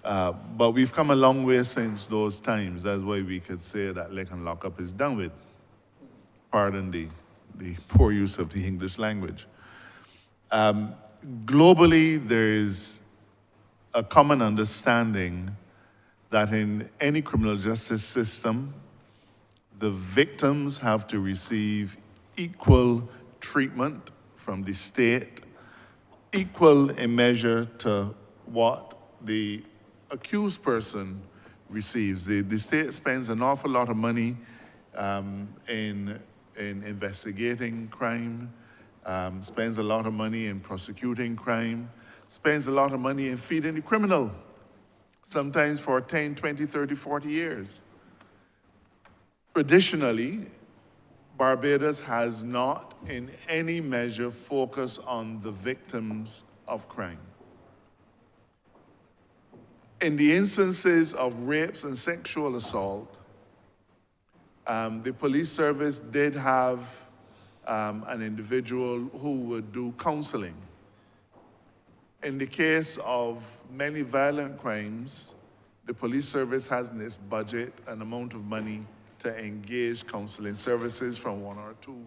But we've come a long way since those times. That's why we could say that lick and lock up is done with. Pardon the poor use of the English language. Globally, there is a common understanding that in any criminal justice system, the victims have to receive equal treatment from the state, equal in measure to what the accused person receives. The state spends an awful lot of money in investigating crime, spends a lot of money in prosecuting crime, spends a lot of money in feeding the criminal, sometimes for 10, 20, 30, 40 years. Traditionally, Barbados has not in any measure focused on the victims of crime. In the instances of rapes and sexual assault, the police service did have an individual who would do counseling. In the case of many violent crimes, the police service has in its budget an amount of money to engage counseling services from one or two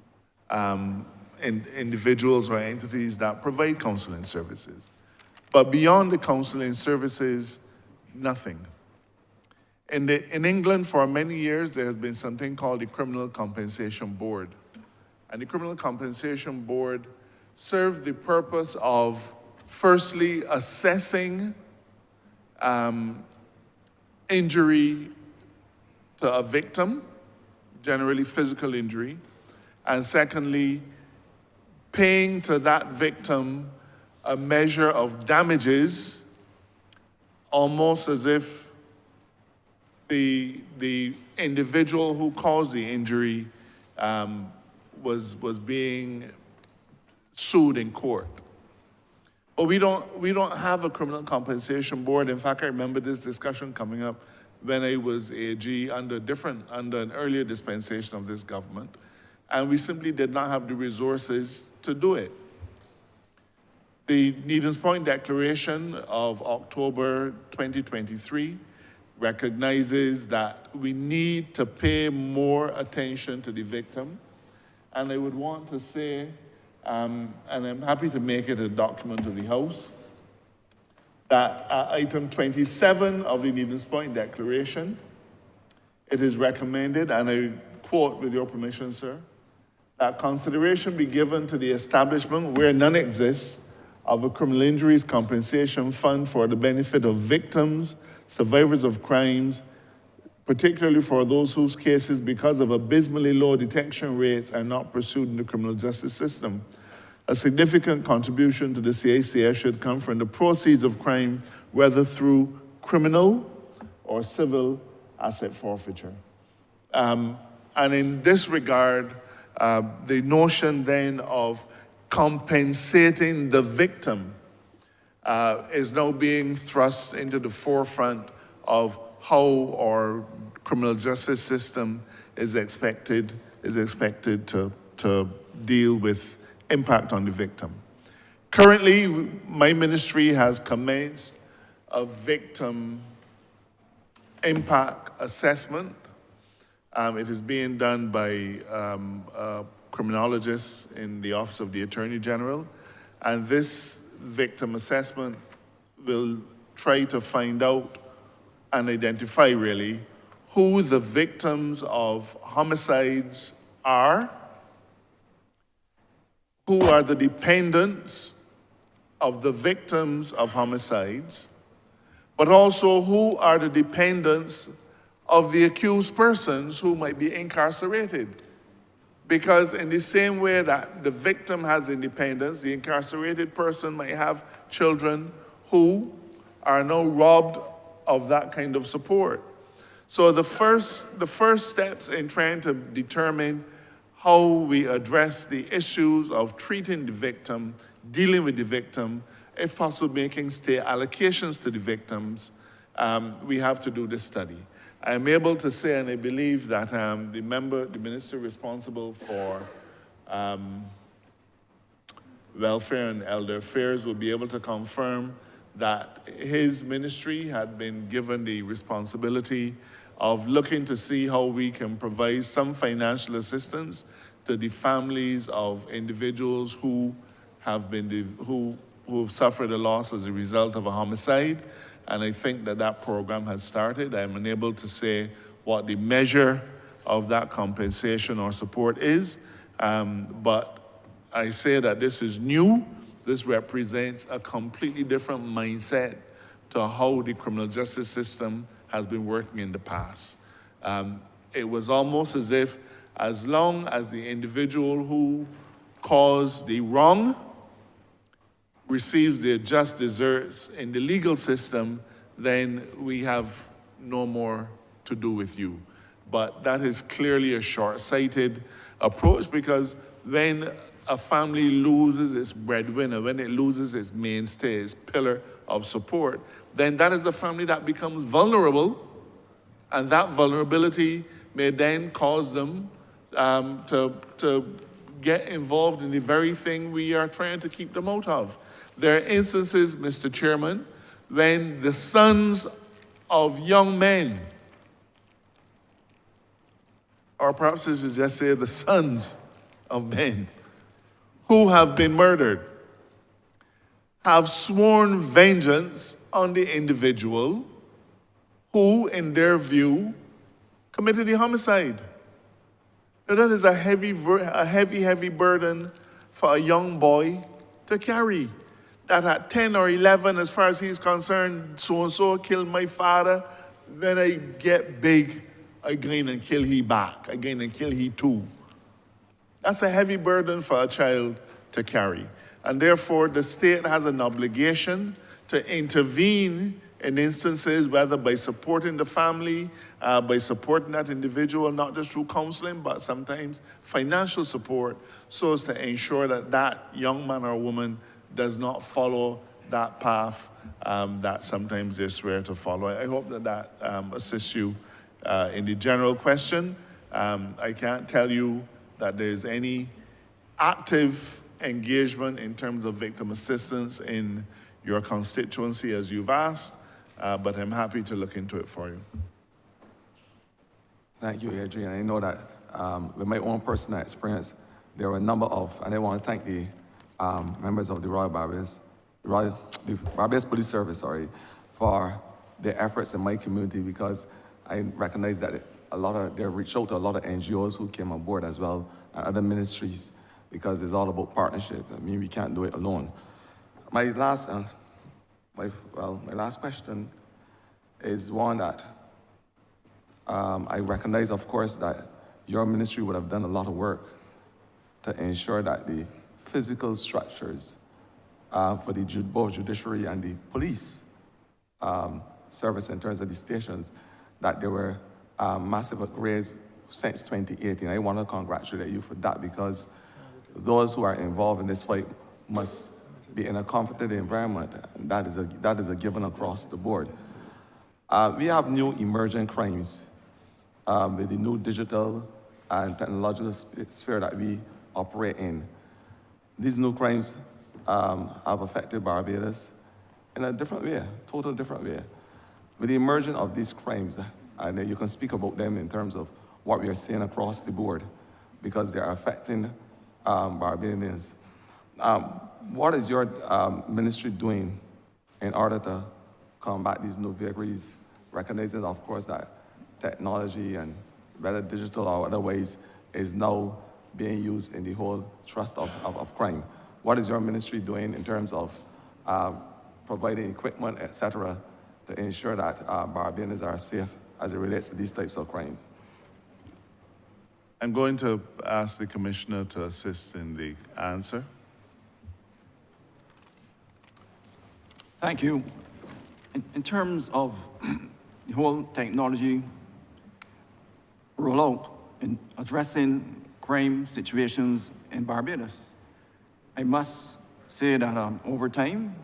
individuals or entities that provide counseling services. But beyond the counseling services, nothing. In England, for many years, there has been something called the Criminal Compensation Board. And the Criminal Compensation Board served the purpose of, firstly, assessing injury to a victim, generally physical injury, and secondly, paying to that victim a measure of damages, almost as if the individual who caused the injury was being sued in court. But we don't have a criminal compensation board. In fact, I remember this discussion coming up when I was AG under an earlier dispensation of this government, and we simply did not have the resources to do it. The Needham's Point Declaration of October 2023 recognizes that we need to pay more attention to the victim. And I would want to say, and I'm happy to make it a document of the House, that item 27 of the Needham's Point Declaration, it is recommended, and I quote with your permission, sir, that consideration be given to the establishment, where none exists, of a criminal injuries compensation fund for the benefit of victims, survivors of crimes, particularly for those whose cases, because of abysmally low detection rates, are not pursued in the criminal justice system. A significant contribution to the CICF should come from the proceeds of crime, whether through criminal or civil asset forfeiture. And in this regard, the notion then of compensating the victim is now being thrust into the forefront of how our criminal justice system is expected to deal with impact on the victim. Currently, my ministry has commenced a victim impact assessment. It is being done by criminologists in the Office of the Attorney General, and this victim assessment will try to find out and identify really who the victims of homicides are, who are the dependents of the victims of homicides, but also who are the dependents of the accused persons who might be incarcerated. Because in the same way that the victim has independence, the incarcerated person might have children who are now robbed of that kind of support. So the first steps in trying to determine how we address the issues of treating the victim, dealing with the victim, if possible making state allocations to the victims, we have to do this study. I'm able to say, and I believe that the minister responsible for welfare and elder affairs will be able to confirm that his ministry had been given the responsibility of looking to see how we can provide some financial assistance to the families of individuals who have suffered a loss as a result of a homicide. And I think that program has started. I'm unable to say what the measure of that compensation or support is, but I say that this is new. This represents a completely different mindset to how the criminal justice system has been working in the past. It was almost as if as long as the individual who caused the wrong receives their just deserts in the legal system, then we have no more to do with you. But that is clearly a short-sighted approach, because when a family loses its breadwinner, when it loses its mainstay, its pillar of support, then that is a family that becomes vulnerable, and that vulnerability may then cause them to get involved in the very thing we are trying to keep them out of. There are instances, Mr. Chairman, when the sons of young men or perhaps I should just say the sons of men, who have been murdered, have sworn vengeance on the individual who, in their view, committed the homicide. Now that is a heavy, heavy burden for a young boy to carry. That at 10 or 11, as far as he's concerned, so-and-so killed my father, then I get big, I going and kill he back, I going and kill he too. That's a heavy burden for a child to carry. And therefore, the state has an obligation to intervene in instances, whether by supporting the family, by supporting that individual, not just through counseling, but sometimes financial support, so as to ensure that that young man or woman does not follow that path that sometimes they swear to follow. I hope that that assists you in the general question. I can't tell you that there's any active engagement in terms of victim assistance in your constituency as you've asked, but I'm happy to look into it for you. Thank you, Adrian. I know that with my own personal experience, there were a number of, and I want to thank the members of the the Barbados Police Service, for their efforts in my community, because I recognize that they reached out to a lot of NGOs who came on board as well, and other ministries, because it's all about partnership. I mean, we can't do it alone. My last question is one that I recognize, of course, that your ministry would have done a lot of work to ensure that the physical structures for the both judiciary and the police service in terms of the stations, that there were massive upgrades since 2018. I want to congratulate you for that, because those who are involved in this fight must be in a comfortable environment. And that is a given across the board. We have new emerging crimes with the new digital and technological sphere that we operate in. These new crimes have affected Barbados in a different way, total different way. With the emergence of these crimes, and you can speak about them in terms of what we are seeing across the board, because they are affecting Barbadians. What is your ministry doing in order to combat these new vagaries, recognizing, of course, that technology, and whether digital or otherwise, is now being used in the whole thrust of crime? What is your ministry doing in terms of providing equipment, etc., to ensure that Barbadians are safe as it relates to these types of crimes? I'm going to ask the Commissioner to assist in the answer. Thank you. In terms of the whole technology rollout in addressing crime situations in Barbados, I must say that over time,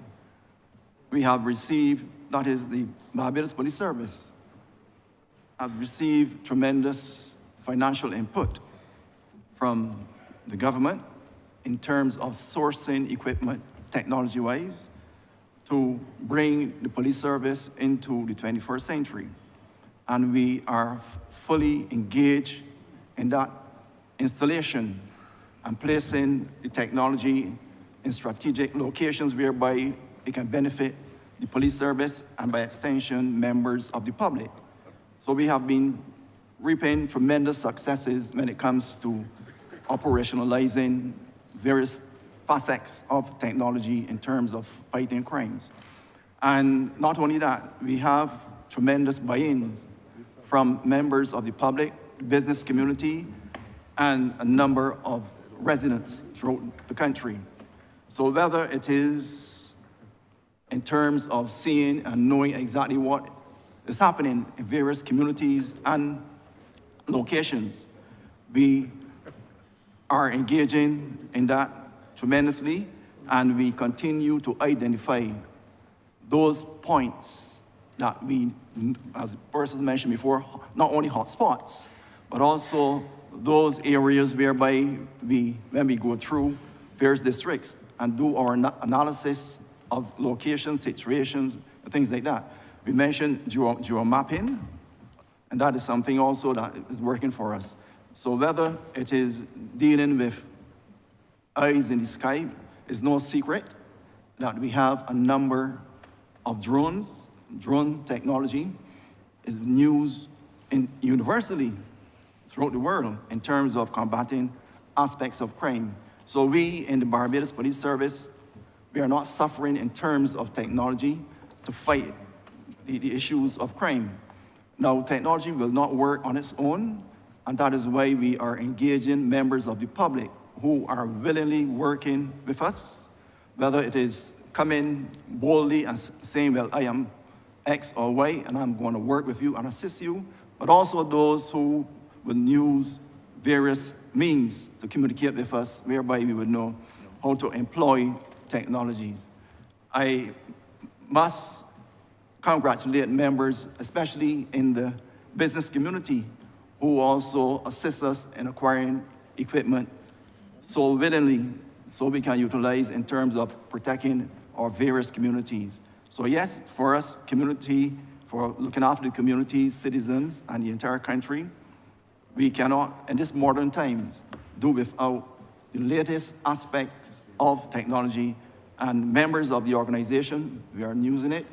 we have received, that is the Barbados Police Service, have received tremendous financial input from the government in terms of sourcing equipment, technology-wise, to bring the police service into the 21st century. And we are fully engaged in that installation and placing the technology in strategic locations whereby it can benefit the police service and, by extension, members of the public. So we have been reaping tremendous successes when it comes to operationalizing various facets of technology in terms of fighting crimes. And not only that, we have tremendous buy-ins from members of the public, business community, and a number of residents throughout the country. So whether it is in terms of seeing and knowing exactly what is happening in various communities and locations, we are engaging in that tremendously, and we continue to identify those points that we, as persons mentioned before, not only hotspots, but also those areas whereby when we go through various districts and do our analysis of locations, situations, and things like that. We mentioned geo-mapping, and that is something also that is working for us. So whether it is dealing with eyes in the sky, it's no secret that we have a number of drones. Drone technology is used universally throughout the world in terms of combating aspects of crime. So we in the Barbados Police Service, we are not suffering in terms of technology to fight the issues of crime. Now, technology will not work on its own, and that is why we are engaging members of the public who are willingly working with us, whether it is coming boldly and saying, well, I am X or Y, and I'm going to work with you and assist you, but also those who will use various means to communicate with us, whereby we would know how to employ technologies. I must congratulate members, especially in the business community, who also assist us in acquiring equipment so willingly, so we can utilize in terms of protecting our various communities. So yes, for us, community, for looking after the communities, citizens, and the entire country, we cannot, in these modern times, do without the latest aspects of technology, and members of the organization, we are using it.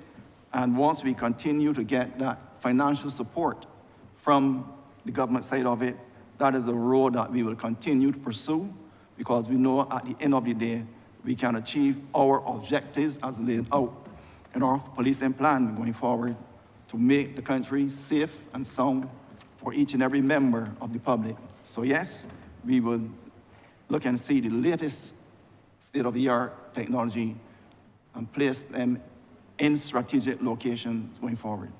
And once we continue to get that financial support from the government side of it, that is a road that we will continue to pursue, because we know at the end of the day, we can achieve our objectives as laid out in our policing plan going forward to make the country safe and sound for each and every member of the public. So yes, we will look and see the latest state-of-the-art technology and place them in strategic locations going forward.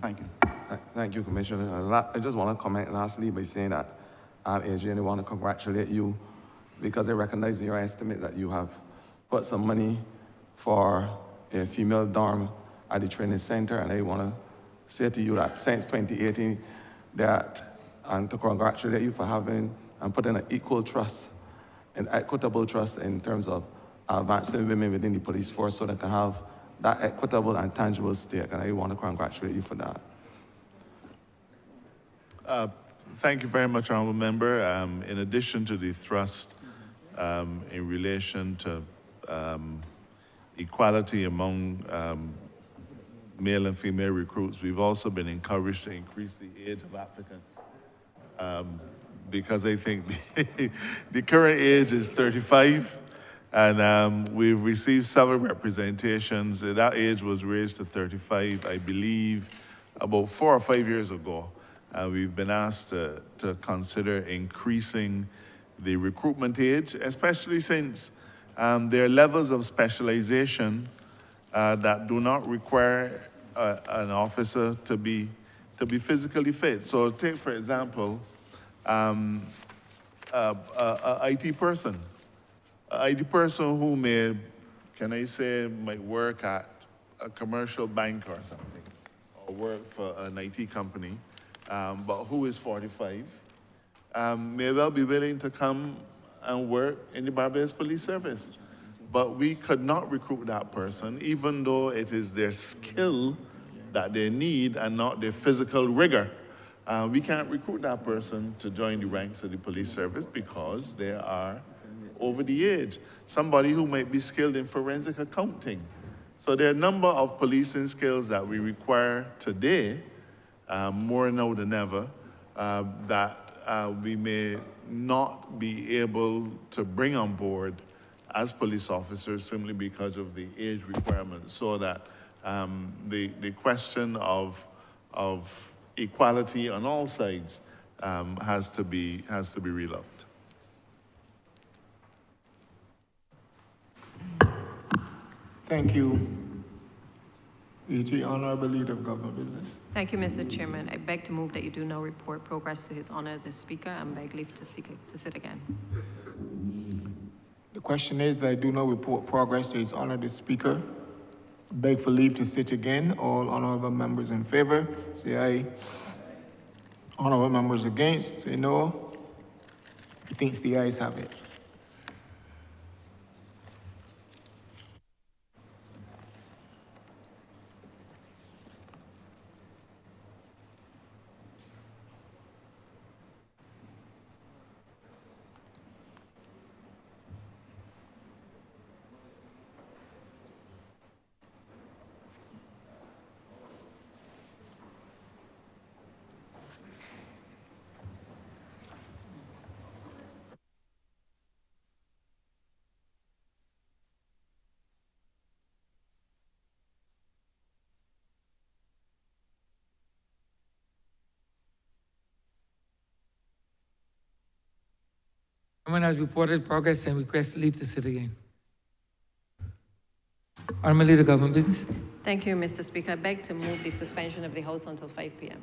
Thank you. Thank you, Commissioner. I just want to comment lastly by saying that AG, and I want to congratulate you because I recognize in your estimate that you have put some money for a female dorm at the training center, and I want to say to you that since 2018, and to congratulate you for having and putting an equal trust, an equitable trust in terms of advancing women within the police force so that they have that equitable and tangible stake, and I want to congratulate you for that. Thank you very much, Honourable Member. In addition to the thrust in relation to equality among male and female recruits, we've also been encouraged to increase the age of applicants. Because I think the current age is 35, and we've received several representations. That age was raised to 35, I believe, about 4 or 5 years ago. We've been asked to consider increasing the recruitment age, especially since there are levels of specialization that do not require an officer to be physically fit. So take, for example, a IT person. An IT person who may, can I say, might work at a commercial bank or something, or work for an IT company, but who is 45, may well be willing to come and work in the Barbados Police Service. But we could not recruit that person, even though it is their skill that they need and not their physical rigor. We can't recruit that person to join the ranks of the police service because they are over the age. Somebody who might be skilled in forensic accounting. So there are a number of policing skills that we require today, more now than ever, that we may not be able to bring on board as police officers simply because of the age requirements. So that the question of equality on all sides has to be relooked. Thank you. E.G. Honourable Leader of Government Business. Thank you, Mr. Chairman. I beg to move that you do now report progress to His Honour the Speaker and beg leave to sit again. The question is that I do not report progress to His Honour the Speaker. Beg for leave to sit again. All honourable members in favour, say aye. Honourable members against, say no. He thinks the ayes have it. Chairman has reported progress and requests leave to sit again. Honourable Leader, Government Business. Thank you, Mr. Speaker. I beg to move the suspension of the House until 5 p.m.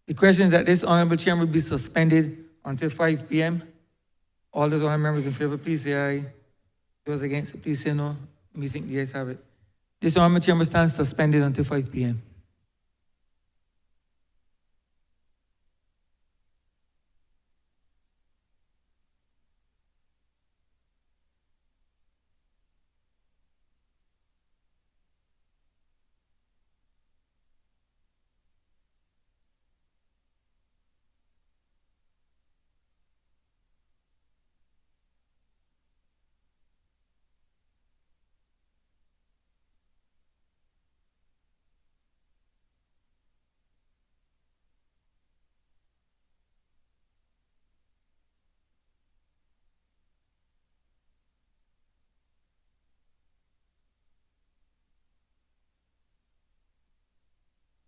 The question is that this Honourable Chamber be suspended until 5 p.m. All those honourable members in favour, please say aye. Those against it, please say no. We think the ayes have it. This Honourable Chamber stands suspended until 5 p.m.